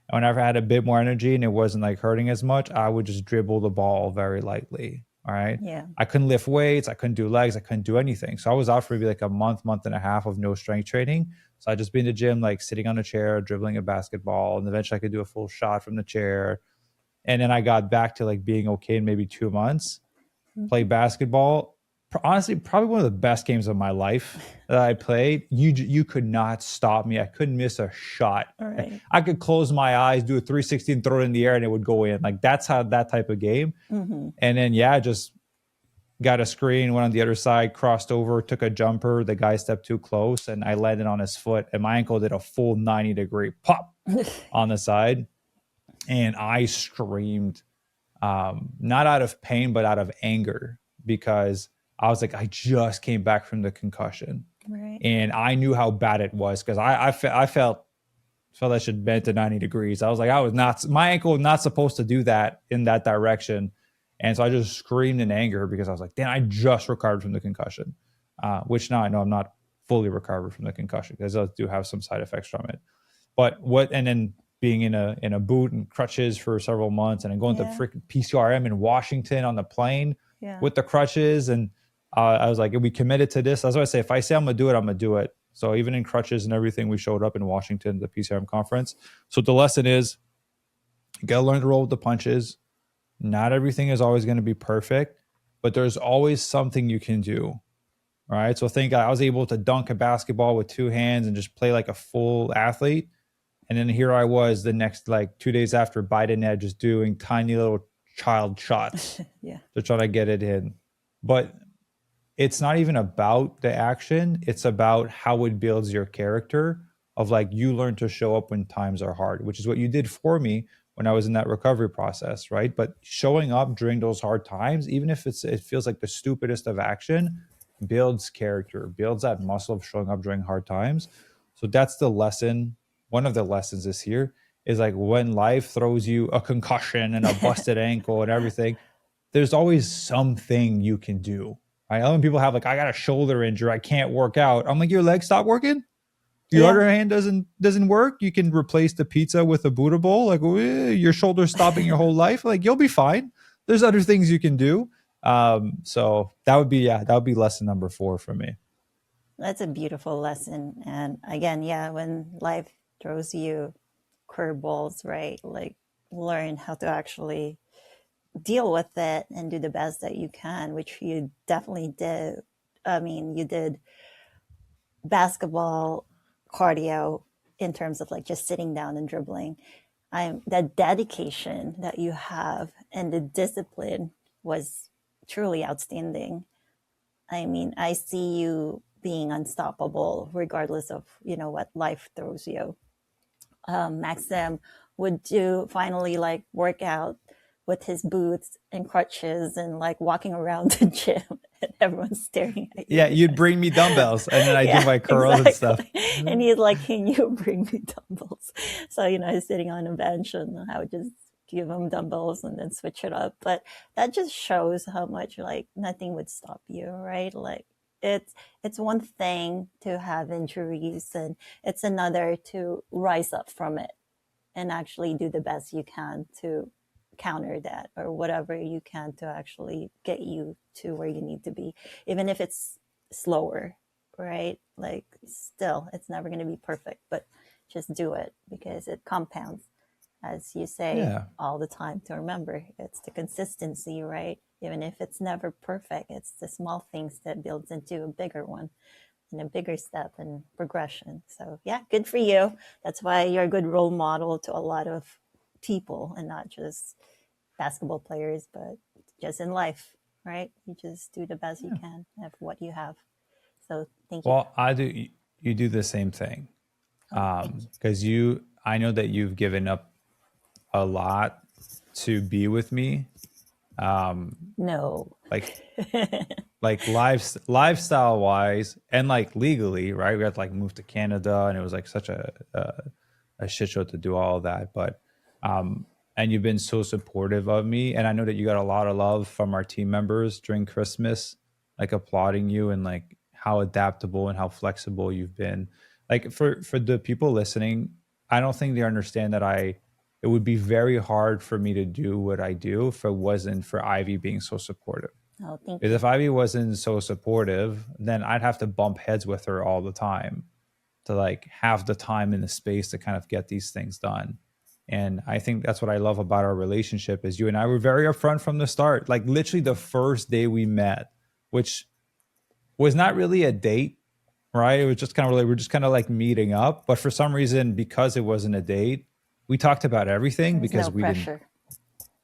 And whenever I had a bit more energy and it wasn't like hurting as much, I would just dribble the ball very lightly. All right. Yeah. I couldn't lift weights. I couldn't do legs. I couldn't do anything. So I was out for maybe like a month and a half of no strength training. So I'd just be in the gym, like sitting on a chair, dribbling a basketball. And eventually I could do a full shot from the chair. And then I got back to like being okay in maybe 2 months, play Mhm. basketball. Honestly, probably one of the best games of my life that I played. You could not stop me. I couldn't miss a shot. All right. I could close my eyes, do a 360 and throw it in the air and it would go in. Like that's how that type of game. Mm-hmm. And then yeah, just got a screen, went on the other side, crossed over, took a jumper. The guy stepped too close and I landed on his foot and my ankle did a full 90-degree pop on the side. And I screamed, not out of pain, but out of anger because I was like, I just came back from the concussion Right. and I knew how bad it was because I felt I should bend to 90 degrees. I was like, I was not, my ankle was not supposed to do that in that direction. And so I just screamed in anger because I was like, damn, I just recovered from the concussion, which now I know I'm not fully recovered from the concussion because I do have some side effects from it. But what, and then being in a boot and crutches for several months, and then going to Yeah. freaking PCRM in Washington on the plane Yeah. with the crutches, and I was like, we committed to this. That's why I say, if I say I'm gonna do it, I'm gonna do it. So even in crutches and everything, we showed up in Washington, the PCRM conference. So the lesson is, you gotta learn to roll with the punches. Not everything is always going to be perfect, but there's always something you can do. Right. So think I was able to dunk a basketball with two hands and just play like a full athlete. And then here I was the next like 2 days after Biden had just doing tiny little child shots Yeah. to try to get it in. But it's not even about the action. It's about how it builds your character of like you learn to show up when times are hard, which is what you did for me when I was in that recovery process, right? But showing up during those hard times, even if it feels like the stupidest of action, builds character, builds that muscle of showing up during hard times. So that's the lesson, one of the lessons this year. is like when life throws you a concussion and a busted ankle and everything, there's always something you can do. Right? When people have like, I got a shoulder injury, I can't work out. I'm like, your leg stopped working? Your Yeah. other hand doesn't work? You can replace the pizza with a Buddha bowl? Like, your shoulder's stopping your whole life? Like, you'll be fine. There's other things you can do. So that would be lesson number 4 for me. That's a beautiful lesson. And again, yeah, when life throws you curveballs, right? Like learn how to actually deal with it and do the best that you can, which you definitely did. I mean, you did basketball cardio in terms of like just sitting down and dribbling. The dedication that you have and the discipline was truly outstanding. I mean, I see you being unstoppable regardless of, what life throws you. Maxim would do finally like work out with his boots and crutches and like walking around the gym and everyone's staring at you Yeah, you'd because bring me dumbbells and then I do yeah, my curls and stuff. exactly. And he's like, can you bring me dumbbells? So, he's sitting on a bench and I would just give him dumbbells and then switch it up. But that just shows how much like nothing would stop you, right? Like it's one thing to have injuries and it's another to rise up from it and actually do the best you can to counter that or whatever you can to actually get you to where you need to be, even if it's slower, right? Like, still, it's never going to be perfect, but just do it because it compounds, as you say Yeah. all the time, to remember it's the consistency, right? Even if it's never perfect, it's the small things that builds into a bigger one and a bigger step and progression. So yeah, good for you. That's why you're a good role model to a lot of people and not just basketball players, but just in life, right? You just do the best you Yeah. can of what you have. So thank you. Well, you do the same thing. Oh, thank Because I know that you've given up a lot to be with me. you. No. Like lifestyle wise and like legally, right? We had to like move to Canada and it was like such a shit show to do all of that. But and you've been so supportive of me. And I know that you got a lot of love from our team members during Christmas, like applauding you and like how adaptable and how flexible you've been. Like for the people listening, I don't think they understand that it would be very hard for me to do what I do if it wasn't for Ivy being so supportive. Oh, thank Because you. if Ivy wasn't so supportive, then I'd have to bump heads with her all the time to like have the time and the space to kind of get these things done. And I think that's what I love about our relationship is you and I were very upfront from the start. Like literally the first day we met, which was not really a date, right? It was just kind of like we're just kind of like meeting up. But for some reason, because it wasn't a date, we talked about everything There's because no pressure.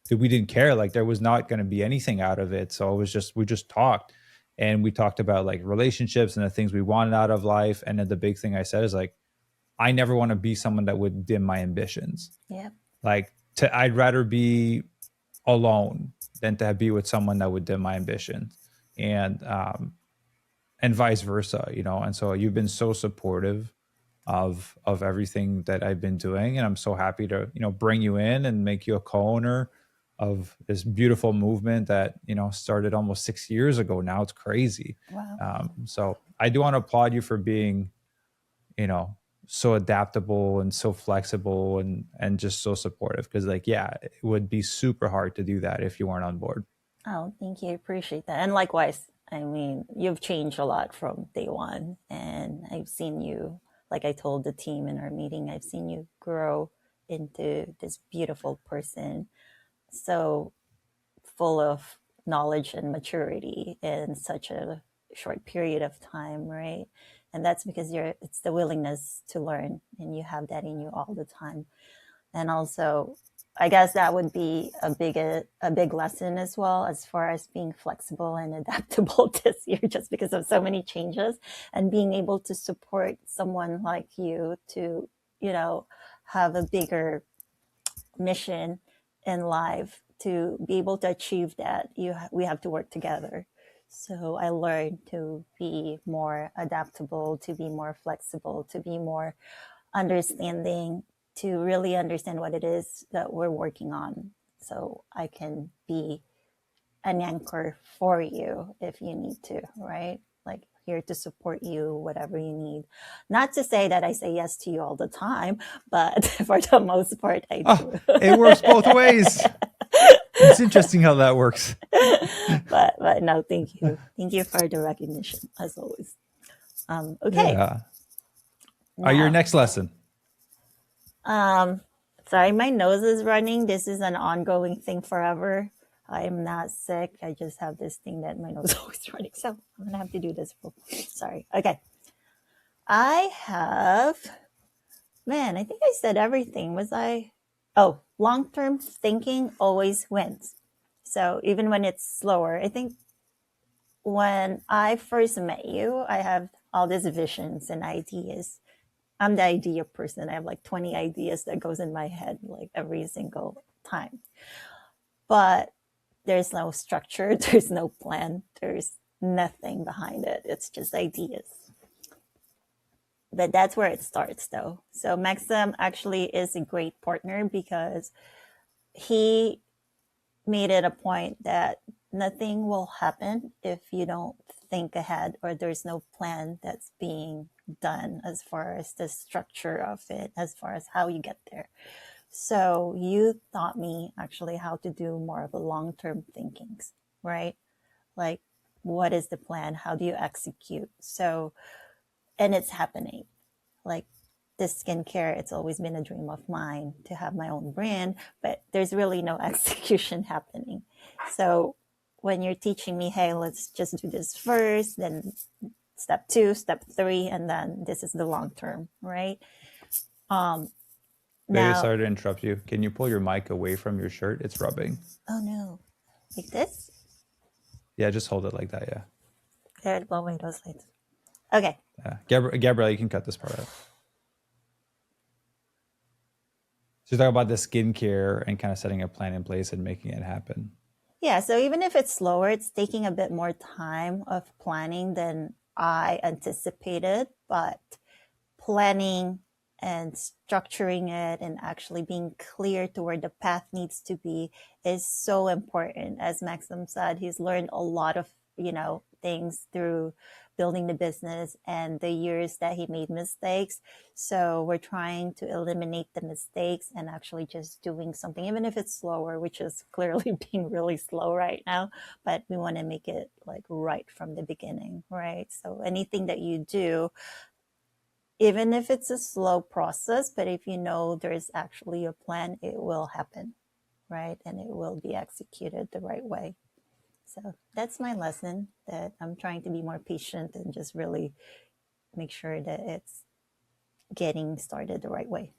we didn't care. Like there was not going to be anything out of it. So it was just we just talked and we talked about like relationships and the things we wanted out of life. And then the big thing I said is like, I never want to be someone that would dim my ambitions. Yeah. Like I'd rather be alone than to be with someone that would dim my ambitions. And vice versa, And so you've been so supportive of everything that I've been doing, and I'm so happy to bring you in and make you a co-owner of this beautiful movement that started almost 6 years ago. Now it's crazy. Wow. So I do want to applaud you for being so adaptable and so flexible and just so supportive because like it would be super hard to do that if you weren't on board. Oh, thank you. I appreciate that. And likewise, I mean, you've changed a lot from day one. And I've seen you, like I told the team in our meeting, I've seen you grow into this beautiful person. So full of knowledge and maturity in such a short period of time, right? And that's because it's the willingness to learn and you have that in you all the time. And also, I guess that would be a big lesson as well, as far as being flexible and adaptable this year, just because of so many changes and being able to support someone like you to, have a bigger mission in life. To be able to achieve that, we have to work together. So I learned to be more adaptable, to be more flexible, to be more understanding to really understand what it is that we're working on, so I can be an anchor for you if you need to, right? Like, here to support you, whatever you need. Not to say that I say yes to you all the time, but for the most part, I Oh, do. it works both ways. It's interesting how that works. but no, thank you for the recognition as always. Okay, Yeah. Your now, next lesson. um, sorry, my nose is running. This is an ongoing thing forever. I'm not sick. I just have this thing that my nose is always running. So I'm gonna have to do this. Sorry. Okay. I have, man, I think I said everything. Was I? Oh, long term thinking always wins. So even when it's slower, I think when I first met you, I have all these visions and ideas. I'm the idea person. I have like 20 ideas that goes in my head like every single time. But there's no structure, there's no plan, there's nothing behind it. It's just ideas. But that's where it starts though. So Maxim actually is a great partner because he made it a point that nothing will happen if you don't think ahead or there's no plan that's being done as far as the structure of it, as far as how you get there. So you taught me actually how to do more of a long-term thinkings, right? Like, what is the plan? How do you execute? So, and it's happening. Like this skincare, it's always been a dream of mine to have my own brand, but there's really no execution happening. So when you're teaching me, hey, let's just do this first, then step 2, step 3, and then this is the long term, right? Baby, Now, sorry to interrupt you. Can you pull your mic away from your shirt? It's rubbing. oh no, like this? Yeah, just hold it like that. Yeah. There, well, wait, those lights. Okay. Gabrielle, you can cut this part out. So talk about the skincare and kind of setting a plan in place and making it happen. Yeah, so even if it's slower, it's taking a bit more time of planning than I anticipated, but planning and structuring it and actually being clear to where the path needs to be is so important. As Maxim said, he's learned a lot of, things through building the business and the years that he made mistakes. So we're trying to eliminate the mistakes and actually just doing something, even if it's slower, which is clearly being really slow right now, but we want to make it like right from the beginning, right? So anything that you do, even if it's a slow process, but if you know there's actually a plan, it will happen, right? And it will be executed the right way. So that's my lesson, that I'm trying to be more patient and just really make sure that it's getting started the right way.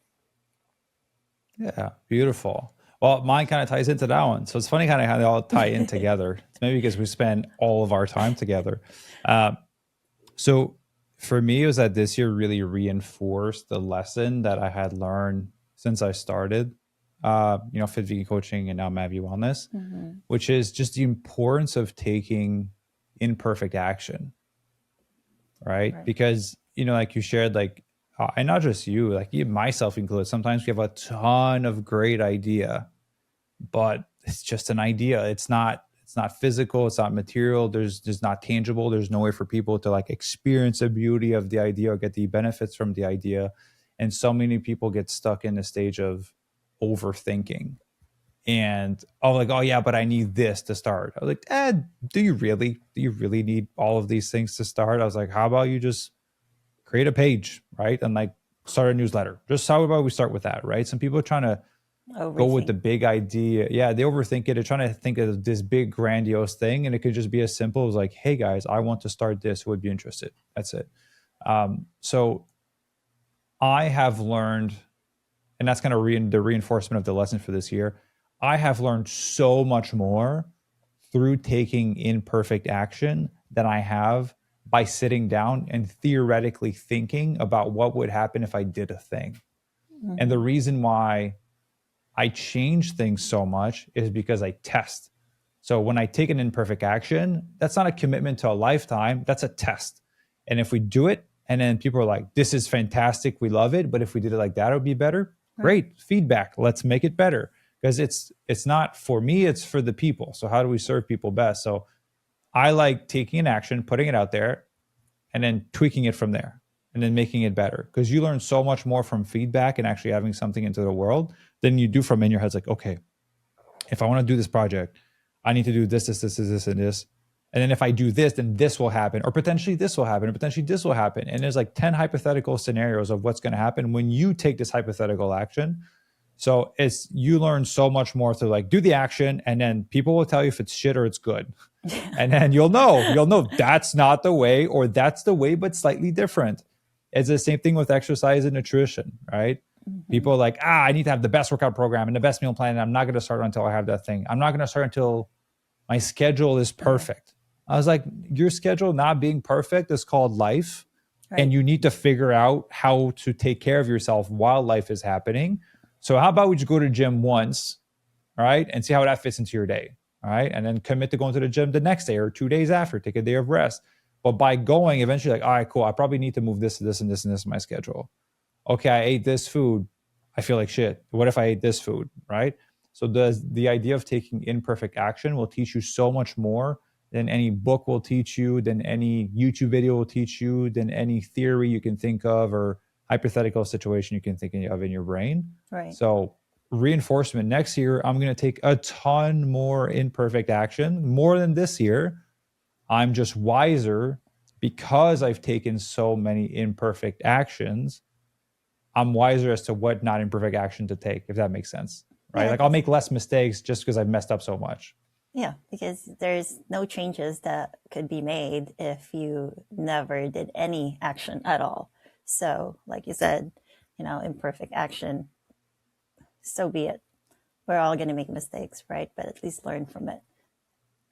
Yeah, beautiful. Well, mine kind of ties into that one. So it's funny kind of how they all tie in together. It's maybe because we spend all of our time together. So for me, it was that this year really reinforced the lesson that I had learned since I started, Fit Vegan Coaching and now Mavy Wellness, which is just the importance of taking imperfect action, right? Because, like you shared, like, and not just you, like myself included, sometimes we have a ton of great idea, but it's just an idea. It's not physical, it's not material, there's not tangible, there's no way for people to like experience the beauty of the idea or get the benefits from the idea. And so many people get stuck in the stage of overthinking and oh yeah, but I need this to start. I was like, do you really need all of these things to start? I was like, how about you just create a page, right? And like start a newsletter. Just how about we start with that, right? Some people are trying to go with the big idea. Yeah, they overthink it. They're trying to think of this big grandiose thing, and it could just be as simple as like, hey guys, I want to start this. Who would be interested? That's it. So I have learned, and that's kind of the reinforcement of the lesson for this year. I have learned so much more through taking imperfect action than I have by sitting down and theoretically thinking about what would happen if I did a thing. And the reason why I change things so much is because I test. So when I take an imperfect action, that's not a commitment to a lifetime, that's a test. And if we do it and then people are like, this is fantastic, we love it, but if we did it like that, it would be better. Great feedback. Let's make it better. Because it's not for me, it's for the people. So how do we serve people best? So I like taking an action, putting it out there, and then tweaking it from there, and then making it better. Because you learn so much more from feedback and actually having something into the world than you do from in your head. It's like, okay, if I want to do this project, I need to do this, and this. And then if I do this, then this will happen, or potentially this will happen, or potentially this will happen. And there's like 10 hypothetical scenarios of what's going to happen when you take this hypothetical action. So it's, you learn so much more to like do the action, and then people will tell you if it's shit or it's good. And then you'll know that's not the way, or that's the way, but slightly different. It's the same thing with exercise and nutrition, right? Mm-hmm. People are like, I need to have the best workout program and the best meal plan. And I'm not going to start until I have that thing. I'm not going to start until my schedule is perfect. I was like, your schedule not being perfect is called life. Right. And you need to figure out how to take care of yourself while life is happening. So how about we just go to the gym once, all right, and see how that fits into your day, all right? And then commit to going to the gym the next day or 2 days after, take a day of rest. But by going, eventually like, all right, cool, I probably need to move this to this and this and this in my schedule. Okay, I ate this food. I feel like shit. What if I ate this food, right? So the idea of taking imperfect action will teach you so much more than any book will teach you, than any YouTube video will teach you, than any theory you can think of or hypothetical situation you can think of in your brain. Right. So reinforcement next year, I'm going to take a ton more imperfect action, more than this year. I'm just wiser because I've taken so many imperfect actions. I'm wiser as to what not imperfect action to take, if that makes sense, right? Yeah, like I'll make less mistakes just because I've messed up so much. Yeah, because there's no changes that could be made if you never did any action at all. So like you said, imperfect action, so be it. We're all going to make mistakes, right? But at least learn from it.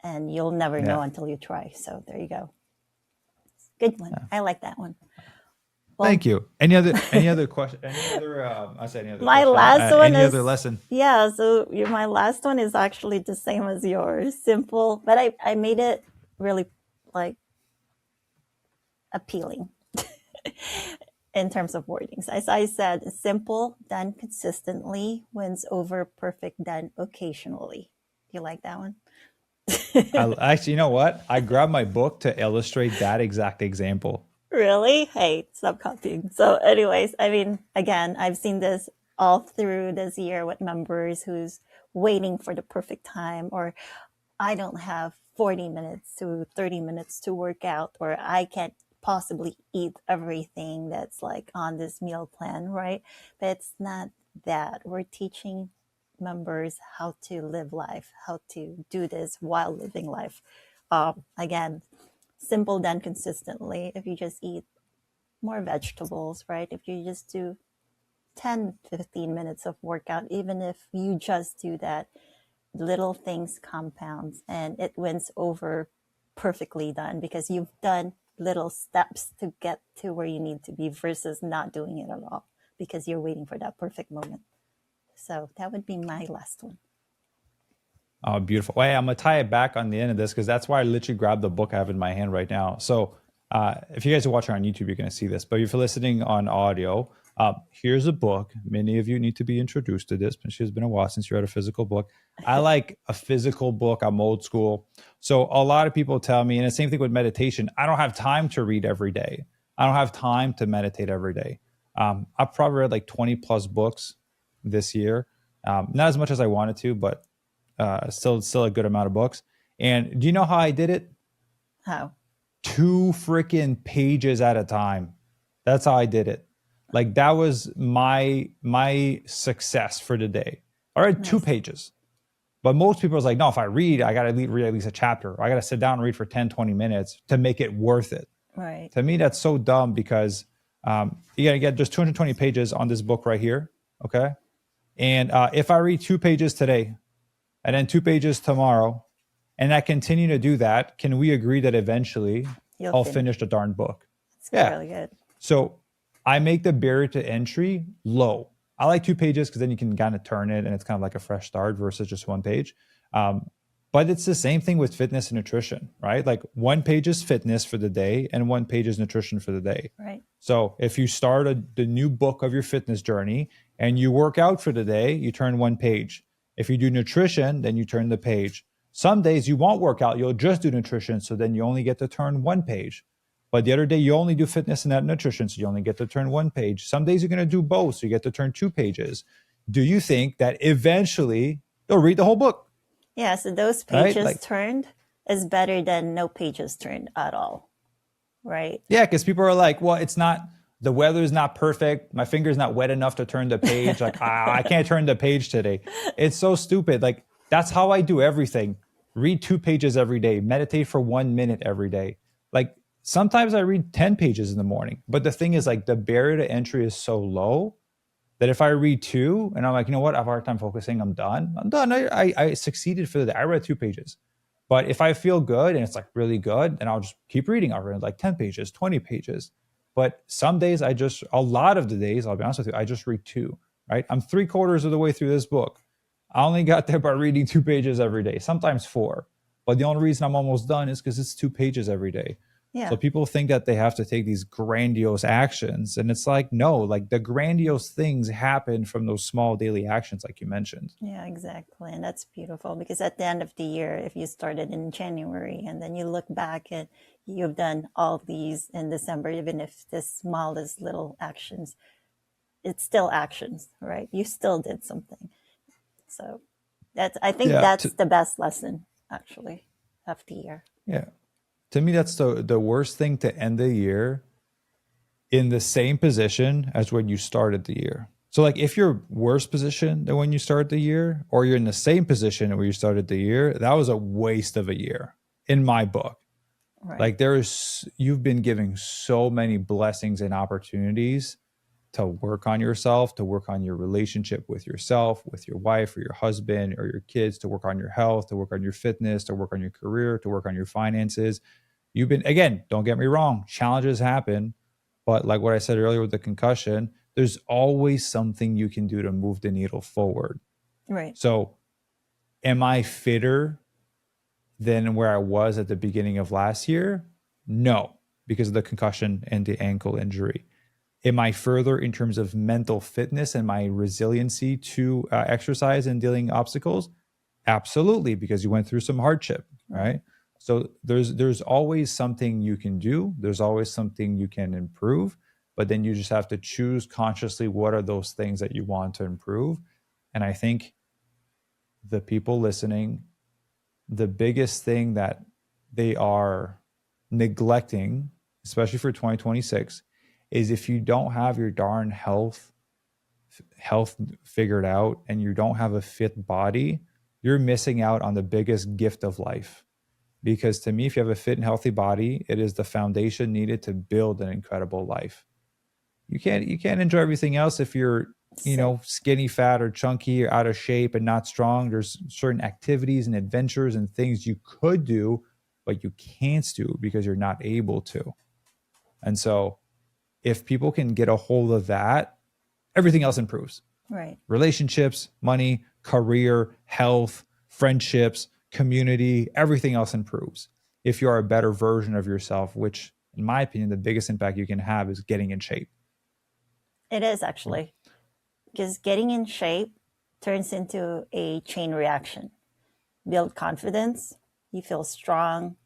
And you'll never know until you try. So there you go. Good one. Yeah. I like that one. Well, thank you. Any other question? Any other? I said any other. My question? Last one any is other lesson. Yeah. So my last one is actually the same as yours. Simple, but I made it really like appealing in terms of wordings. As I said, simple done consistently wins over perfect done occasionally. Do you like that one? Actually, you know what? I grabbed my book to illustrate that exact example. Really? Hey, stop copying. So anyways, I mean, again, I've seen this all through this year with members who's waiting for the perfect time, or I don't have 40 minutes to 30 minutes to work out, or I can't possibly eat everything that's like on this meal plan, right? But it's not that. We're teaching members how to live life, how to do this while living life. Again, simple done consistently. If you just eat more vegetables, right? If you just do 10, 15 minutes of workout, even if you just do that, little things compounds and it wins over perfectly done because you've done little steps to get to where you need to be versus not doing it at all because you're waiting for that perfect moment. So that would be my last one. Oh, beautiful. Wait, I'm going to tie it back on the end of this because that's why I literally grabbed the book I have in my hand right now. So if you guys are watching on YouTube, you're going to see this. But if you're listening on audio, here's a book. Many of you need to be introduced to this, but it's been a while since you read a physical book. I like a physical book. I'm old school. So a lot of people tell me, and the same thing with meditation, I don't have time to read every day. I don't have time to meditate every day. I've probably read like 20 plus books this year. Not as much as I wanted to, but still a good amount of books. And do you know how I did it? How? 2 freaking pages at a time. That's how I did it. Like that was my success for the day. I read 2 pages. But most people are like, no, if I read, I got to read at least a chapter. Or I got to sit down and read for 10, 20 minutes to make it worth it. Right. To me, that's so dumb because you got to get just 220 pages on this book right here. Okay. And if I read 2 pages today, and then 2 pages tomorrow, and I continue to do that, can we agree that eventually I'll finish the darn book? That's really good. So I make the barrier to entry low. I like 2 pages because then you can kind of turn it and it's kind of like a fresh start versus just 1 page. But it's the same thing with fitness and nutrition, right? Like 1 page is fitness for the day and 1 page is nutrition for the day. Right. So if you start the new book of your fitness journey And you work out for the day, you turn one page. If you do nutrition, then you turn the page. Some days you won't work out, you'll just do nutrition. So then you only get to turn one page. But the other day you only do fitness and not nutrition. So you only get to turn one page. Some days you're going to do both. So you get to turn two pages. Do you think that eventually you'll read the whole book? Yeah, so those Right? pages Like, turned is better than no pages turned at all, right? yeah, because people are like, well, it's not, the weather's not perfect. My finger's not wet enough to turn the page. Like, I can't turn the page today. It's so stupid. Like, that's how I do everything. Read two pages every day, meditate for 1 minute every day. Like, sometimes I read 10 pages in the morning. But the thing is, like, the barrier to entry is so low that if I read two and I'm like, you know what, I have a hard time focusing, I'm done. I'm done. I succeeded for the day. I read two pages. But if I feel good and it's like really good, then I'll just keep reading. I'll read like 10 pages, 20 pages. But some days a lot of the days, I'll be honest with you, I just read two, right? I'm 3/4 of the way through this book. I only got there by reading 2 pages every day, sometimes four. But the only reason I'm almost done is because it's 2 pages every day. Yeah. So people think that they have to take these grandiose actions. And it's like, no, like the grandiose things happen from those small daily actions, like you mentioned. Yeah, exactly. And that's beautiful because at the end of the year, if you started in January and then you look back and you've done all these in December, even if the smallest little actions, it's still actions, right? You still did something. So I think Yeah. that's the best lesson actually of the year. Yeah. To me, that's the worst thing, to end the year in the same position as when you started the year. So like if you're worse position than when you started the year, or you're in the same position where you started the year, that was a waste of a year in my book. Right. Like you've been giving so many blessings and opportunities to work on yourself, to work on your relationship with yourself, with your wife or your husband or your kids, to work on your health, to work on your fitness, to work on your career, to work on your finances. You've been, again, don't get me wrong, challenges happen. But like what I said earlier with the concussion, there's always something you can do to move the needle forward. Right. So, am I fitter than where I was at the beginning of last year? No, because of the concussion and the ankle injury. Am I further in terms of mental fitness and my resiliency to exercise and dealing obstacles? Absolutely, because you went through some hardship, right? So there's always something you can do. There's always something you can improve, but then you just have to choose consciously what are those things that you want to improve. And I think the people listening, the biggest thing that they are neglecting, especially for 2026, is if you don't have your darn health figured out and you don't have a fit body, you're missing out on the biggest gift of life. Because to me, if you have a fit and healthy body, it is the foundation needed to build an incredible life. You can't enjoy everything else if you're, skinny, fat, or chunky, or out of shape and not strong. There's certain activities and adventures and things you could do, but you can't do because you're not able to. And so if people can get a hold of that, everything else improves. Right. Relationships, money, career, health, friendships, community, everything else improves. If you are a better version of yourself, which in my opinion, the biggest impact you can have is getting in shape. It is actually, because getting in shape turns into a chain reaction. Build confidence, you feel strong,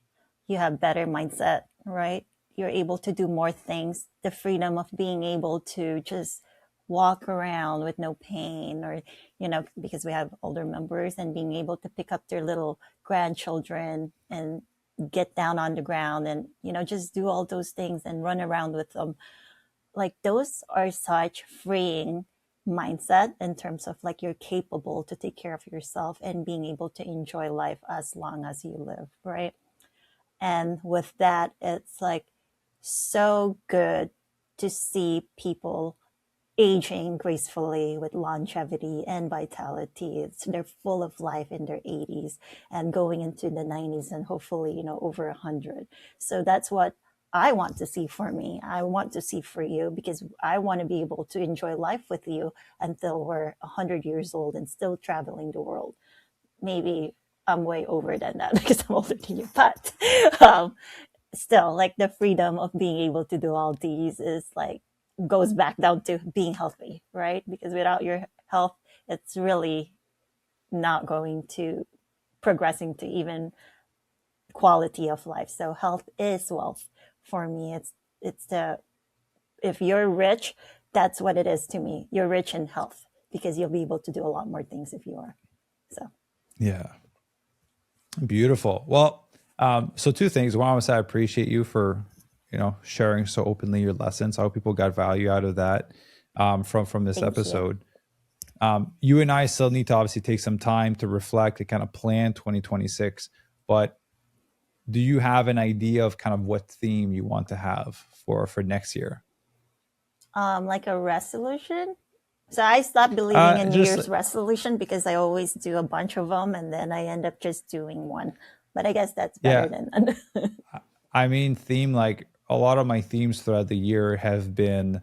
you have better mindset, right? You're able to do more things. The freedom of being able to just walk around with no pain, or, because we have older members, and being able to pick up their little grandchildren and get down on the ground and, just do all those things and run around with them. Like those are such freeing mindset in terms of like you're capable to take care of yourself and being able to enjoy life as long as you live, right? And with that, it's like so good to see people aging gracefully with longevity and vitality. They're full of life in their 80s and going into the 90s and hopefully, over 100. So that's what I want to see for me. I want to see for you, because I want to be able to enjoy life with you until we're 100 years old and still traveling the world. Maybe I'm way over than that because I'm older than you, but still, like the freedom of being able to do all these is like goes back down to being healthy, right? Because without your health, it's really not going to progressing to even quality of life. So health is wealth for me. It's the if you're rich, that's what it is to me. You're rich in health because you'll be able to do a lot more things if you are. So Yeah. Beautiful. Well, so two things. One, I want to say I appreciate you for, sharing so openly your lessons. I hope people got value out of that from this thank you. episode. You and I still need to obviously take some time to reflect and kind of plan 2026. But do you have an idea of kind of what theme you want to have for next year? Like a resolution. So I stopped believing in New Just Year's resolution because I always do a bunch of them and then I end up just doing one. But I guess that's better yeah. than none. I mean, theme, like a lot of my themes throughout the year have been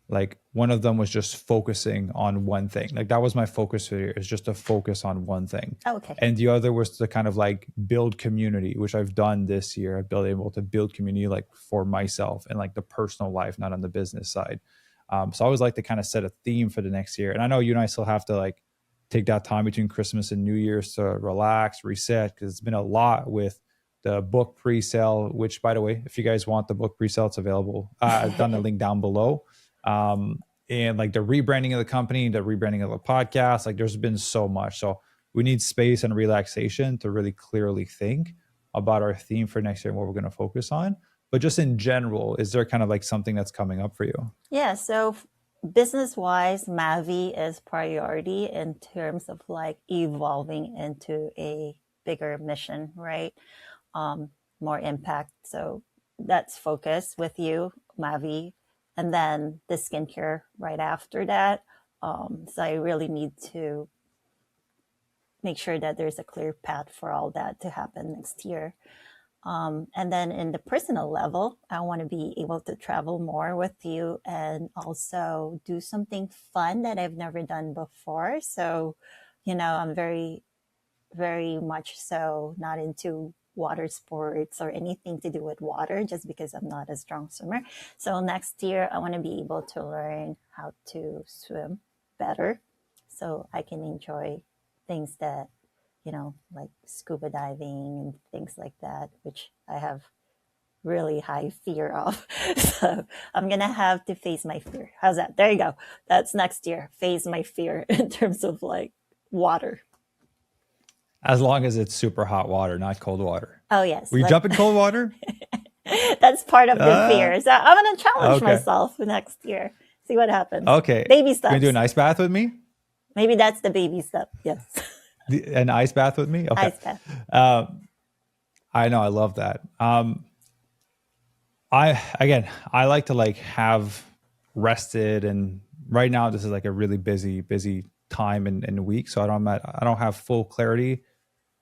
like one of them was just focusing on one thing. Like that was my focus for the year, is just to focus on one thing. Okay. And the other was to kind of like build community, which I've done this year. I've been able to build community like for myself and like the personal life, not on the business side. So I always like to kind of set a theme for the next year. And I know you and I still have to like take that time between Christmas and New Year's to relax, reset, because it's been a lot with the book pre-sale, which by the way, if you guys want the book pre-sale, it's available. I've done the link down below. And like the rebranding of the company, the rebranding of the podcast, like there's been so much. So we need space and relaxation to really clearly think about our theme for next year and what we're going to focus on. But just in general, is there kind of like something that's coming up for you? Yeah. So business wise, Mavy is priority in terms of like evolving into a bigger mission, right? More impact. So that's focus with you, Mavi, and then the skincare right after that. So I really need to make sure that there's a clear path for all that to happen next year. And then in the personal level, I want to be able to travel more with you and also do something fun that I've never done before. So, I'm very, very much so not into water sports or anything to do with water just because I'm not a strong swimmer. So next year, I want to be able to learn how to swim better so I can enjoy things that, like scuba diving and things like that, which I have really high fear of. So I'm going to have to face my fear. How's that? There you go. That's next year. Face my fear in terms of like water. As long as it's super hot water, not cold water. Oh, yes. Were you jumping cold water? That's part of the fear. So I'm going to challenge Okay. myself next year. See what happens. Okay. Baby You steps. gonna do an ice bath with me? Maybe that's the baby step. Yes. An ice bath with me? Okay. Ice bath. I know. I love that. I like to like have rested, and right now this is like a really busy time and week. So I don't have full clarity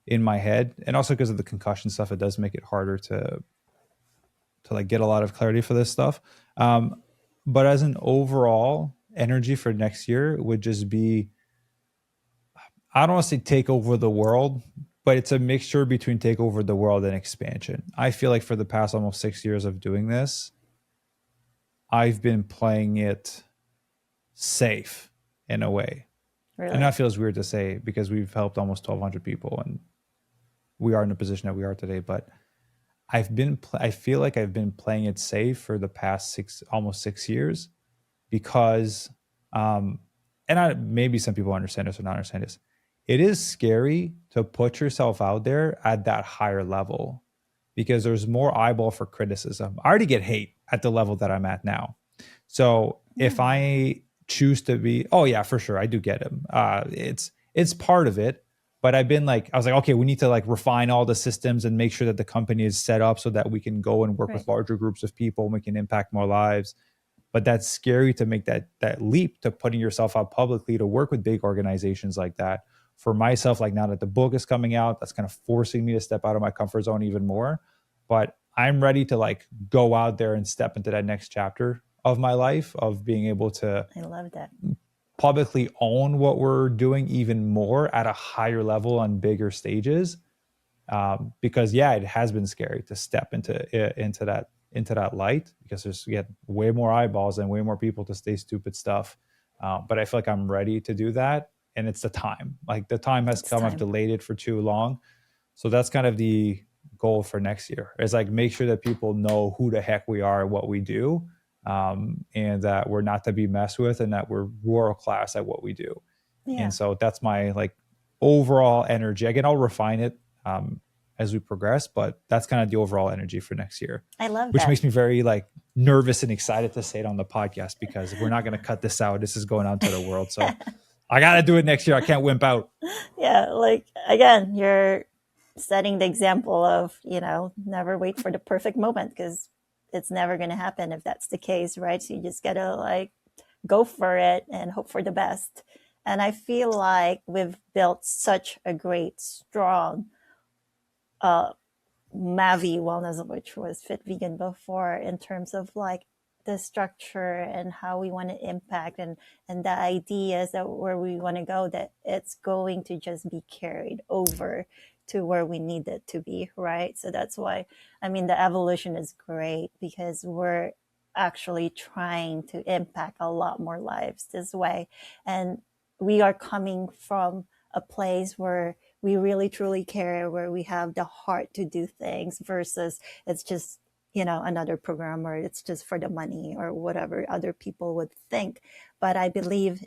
in my head. And also because of the concussion stuff, it does make it harder to like get a lot of clarity for this stuff. But as an overall energy for next year would just be, I don't want to say take over the world, but it's a mixture between take over the world and expansion. I feel like for the past almost 6 years of doing this, I've been playing it safe in a way. Really? And that feels weird to say because we've helped almost 1,200 people and we are in the position that we are today. But I feel like I've been playing it safe for the past almost 6 years because, maybe some people understand this or not understand this. It is scary to put yourself out there at that higher level because there's more eyeball for criticism. I already get hate at the level that I'm at now. So if I choose to be, oh yeah, for sure, I do get him. It's part of it. But I was like, okay, we need to like refine all the systems and make sure that the company is set up so that we can go and work with larger groups of people and we can impact more lives. But that's scary to make that leap to putting yourself out publicly to work with big organizations like that. For myself, like now that the book is coming out, that's kind of forcing me to step out of my comfort zone even more. But I'm ready to like go out there and step into that next chapter of my life of being able to, I love that, publicly own what we're doing even more at a higher level on bigger stages. Because it has been scary to step into into that light, because there's way more eyeballs and way more people to say stupid stuff. But I feel like I'm ready to do that, and it's the time. Like the time has It's come. I've time. delayed it for too long, so that's kind of the goal for next year. Is like make sure that people know who the heck we are, what we do, and that we're not to be messed with, and that we're world class at what we do. And Yeah, so that's my like overall energy. Again, I'll refine it as we progress, but that's kind of the overall energy for next year, I love which that. makes me very like nervous and excited to say it on the podcast, because we're not going to cut this out. This is going out to the world. So I got to do it next year. I can't wimp out. Yeah, like again, you're setting the example of, never wait for the perfect moment because it's never going to happen if that's the case, right? So you just got to like go for it and hope for the best. And I feel like we've built such a great, strong uh, Mavy Wellness, which was Fit Vegan before, in terms of like the structure and how we want to impact and the ideas that where we want to go, that it's going to just be carried over to where we need it to be, right? So that's why, I mean, the evolution is great because we're actually trying to impact a lot more lives this way. And we are coming from a place where we really truly care, where we have the heart to do things versus it's just, another program, or it's just for the money or whatever other people would think. But I believe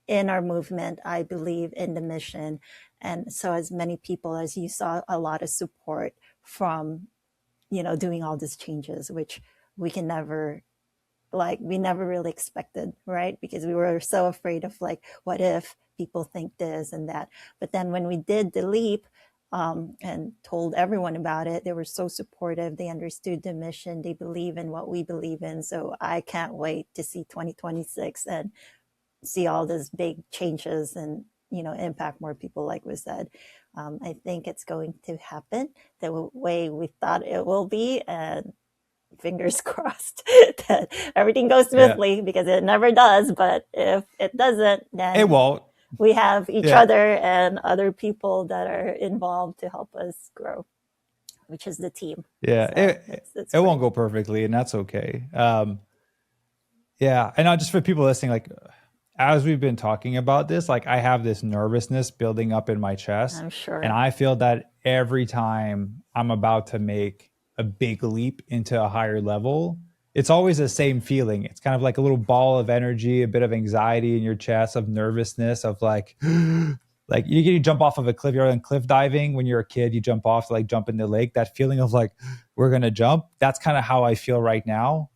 in our movement. I believe in the mission. And so as many people as you saw, a lot of support from, doing all these changes, which we can never, like, we never really expected, right? Because we were so afraid of like, what if people think this and that. But then when we did the leap, and told everyone about it, they were so supportive. They understood the mission. They believe in what we believe in. So I can't wait to see 2026 and see all these big changes and, impact more people, like we said. I think it's going to happen the way we thought it will be. And fingers crossed that everything goes Yeah, smoothly, because it never does. But if it doesn't, it then won't. we have each Yeah, other and other people that are involved to help us grow, which is the team. yeah. So It it's it won't great. go perfectly, and that's okay. Yeah, and not just for people listening, like as we've been talking about this, like I have this nervousness building up in my chest, I'm and sure. I feel that every time I'm about to make a big leap into a higher level, it's always the same feeling. It's kind of like a little ball of energy, a bit of anxiety in your chest, of nervousness, of like like you jump off of a cliff. You're on cliff diving when you're a kid, you jump off to like jump in the lake. That feeling of like we're gonna jump. That's kind of how I feel right now,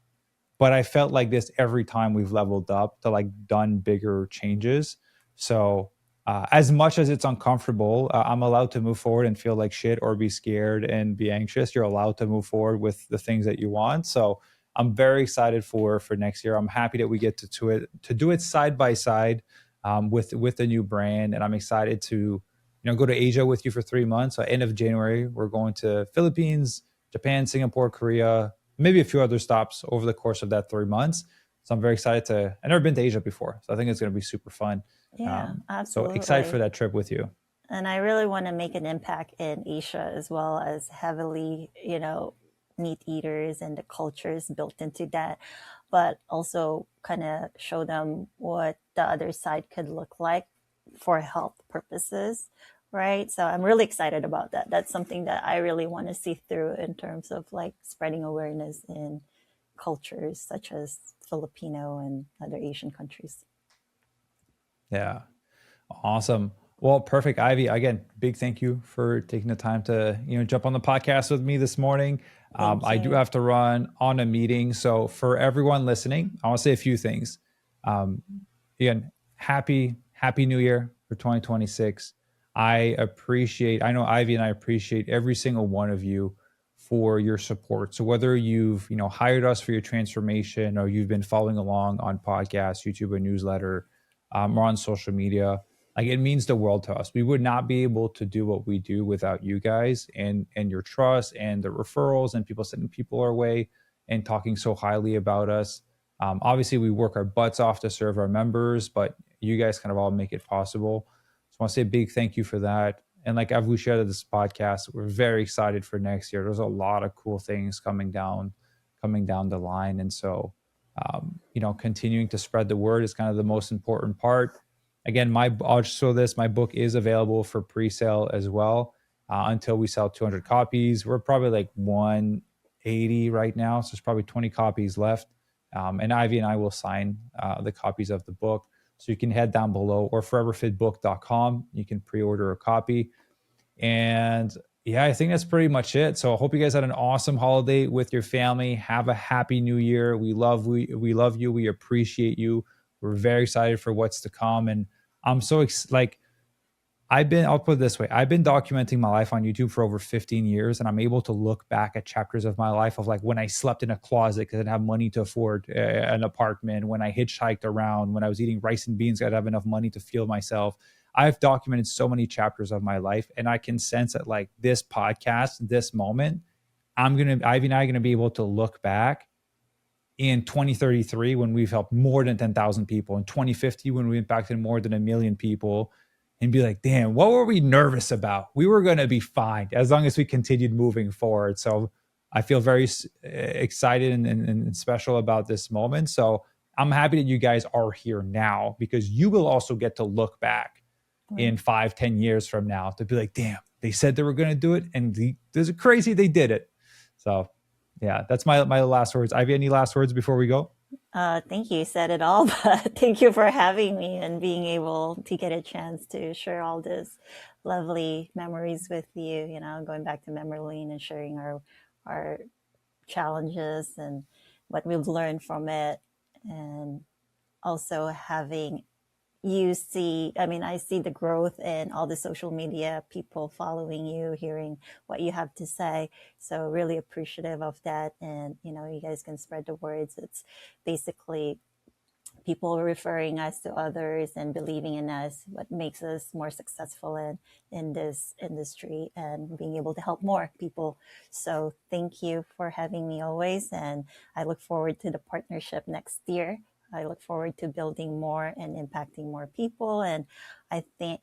but I felt like this every time we've leveled up to like done bigger changes. So as much as it's uncomfortable, I'm allowed to move forward and feel like shit or be scared and be anxious. You're allowed to move forward with the things that you want. So I'm very excited for next year. I'm happy that we get to do it side by side with a new brand, and I'm excited to go to Asia with you for 3 months. So end of January, we're going to Philippines, Japan, Singapore, Korea, maybe a few other stops over the course of that 3 months. So I'm very excited to. I've never been to Asia before, so I think it's going to be super fun. Yeah, So excited for absolutely. that trip with you. And I really want to make an impact in Asia as well, as heavily, meat eaters and the cultures built into that, but also kind of show them what the other side could look like for health purposes, right? So I'm really excited about that. That's something that I really want to see through in terms of like spreading awareness in cultures such as Filipino and other Asian countries. Yeah, awesome. Well, perfect, Ivy. Again, big thank you for taking the time to jump on the podcast with me this morning. Thank I do you. have to run on a meeting, so for everyone listening, I want to say a few things. Um, Again, happy New Year for 2026. I know Ivy and I appreciate every single one of you for your support. So whether you've hired us for your transformation, or you've been following along on podcasts, YouTube, or newsletter, or on social media, like it means the world to us. We would not be able to do what we do without you guys and your trust and the referrals and people sending people our way and talking so highly about us. Obviously, we work our butts off to serve our members, but you guys kind of all make it possible. So I want to say a big thank you for that. And like I've shared this podcast, we're very excited for next year. There's a lot of cool things coming down coming down the line. And so, continuing to spread the word is kind of the most important part. Again, I'll show this. My book is available for pre-sale as well until we sell 200 copies. We're probably like 180 right now, so there's probably 20 copies left. And Ivy and I will sign the copies of the book. So you can head down below or foreverfitbook.com. You can pre-order a copy. And yeah, I think that's pretty much it. So I hope you guys had an awesome holiday with your family. Have a happy new year. We love you. We appreciate you. We're very excited for what's to come. And I'm so I'll put it this way. I've been documenting my life on YouTube for over 15 years, and I'm able to look back at chapters of my life of like when I slept in a closet because I didn't have money to afford an apartment, when I hitchhiked around, when I was eating rice and beans, I didn't have enough money to fuel myself. I've documented so many chapters of my life, and I can sense that like this podcast, this moment, Ivy and I are going to be able to look back in 2033 when we've helped more than 10,000 people, in 2050 when we impacted more than 1 million people, and be like, damn, what were we nervous about? We were going to be fine as long as we continued moving forward. So I feel very excited and special about this moment. So I'm happy that you guys are here now, because you will also get to look back in 5-10 years from now to be like, damn, they said they were going to do it, and this is crazy they did it. So yeah, that's my last words. Ivy, any last words before we go? Thank you. You said it all, but thank you for having me and being able to get a chance to share all this lovely memories with you, going back to memory lane and sharing our challenges and what we've learned from it. And also having I see the growth in all the social media, people following you, hearing what you have to say. So really appreciative of that. And, you guys can spread the words. It's basically people referring us to others and believing in us, what makes us more successful in this industry and being able to help more people. So thank you for having me always. And I look forward to the partnership next year. I look forward to building more and impacting more people. And I thank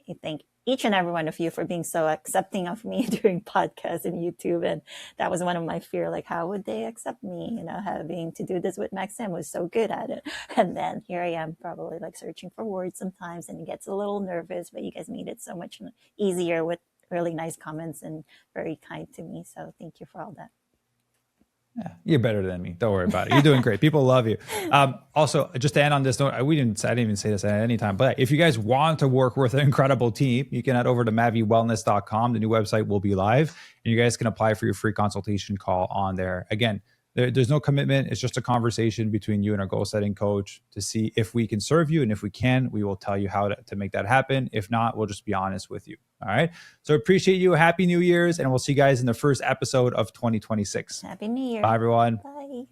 each and every one of you for being so accepting of me during podcasts and YouTube. And that was one of my fear, like, how would they accept me? Having to do this with Maxim was so good at it. And then here I am probably like searching for words sometimes, and it gets a little nervous, but you guys made it so much easier with really nice comments and very kind to me. So thank you for all that. Yeah, you're better than me. Don't worry about it. You're doing great. People love you. Also, just to end on this note, I didn't even say this at any time, but if you guys want to work with an incredible team, you can head over to mavywellness.com. The new website will be live, and you guys can apply for your free consultation call on there. Again, there's no commitment. It's just a conversation between you and our goal setting coach to see if we can serve you. And if we can, we will tell you how to make that happen. If not, we'll just be honest with you. All right. So appreciate you. Happy New Year's. And we'll see you guys in the first episode of 2026. Happy New Year. Bye, everyone. Bye.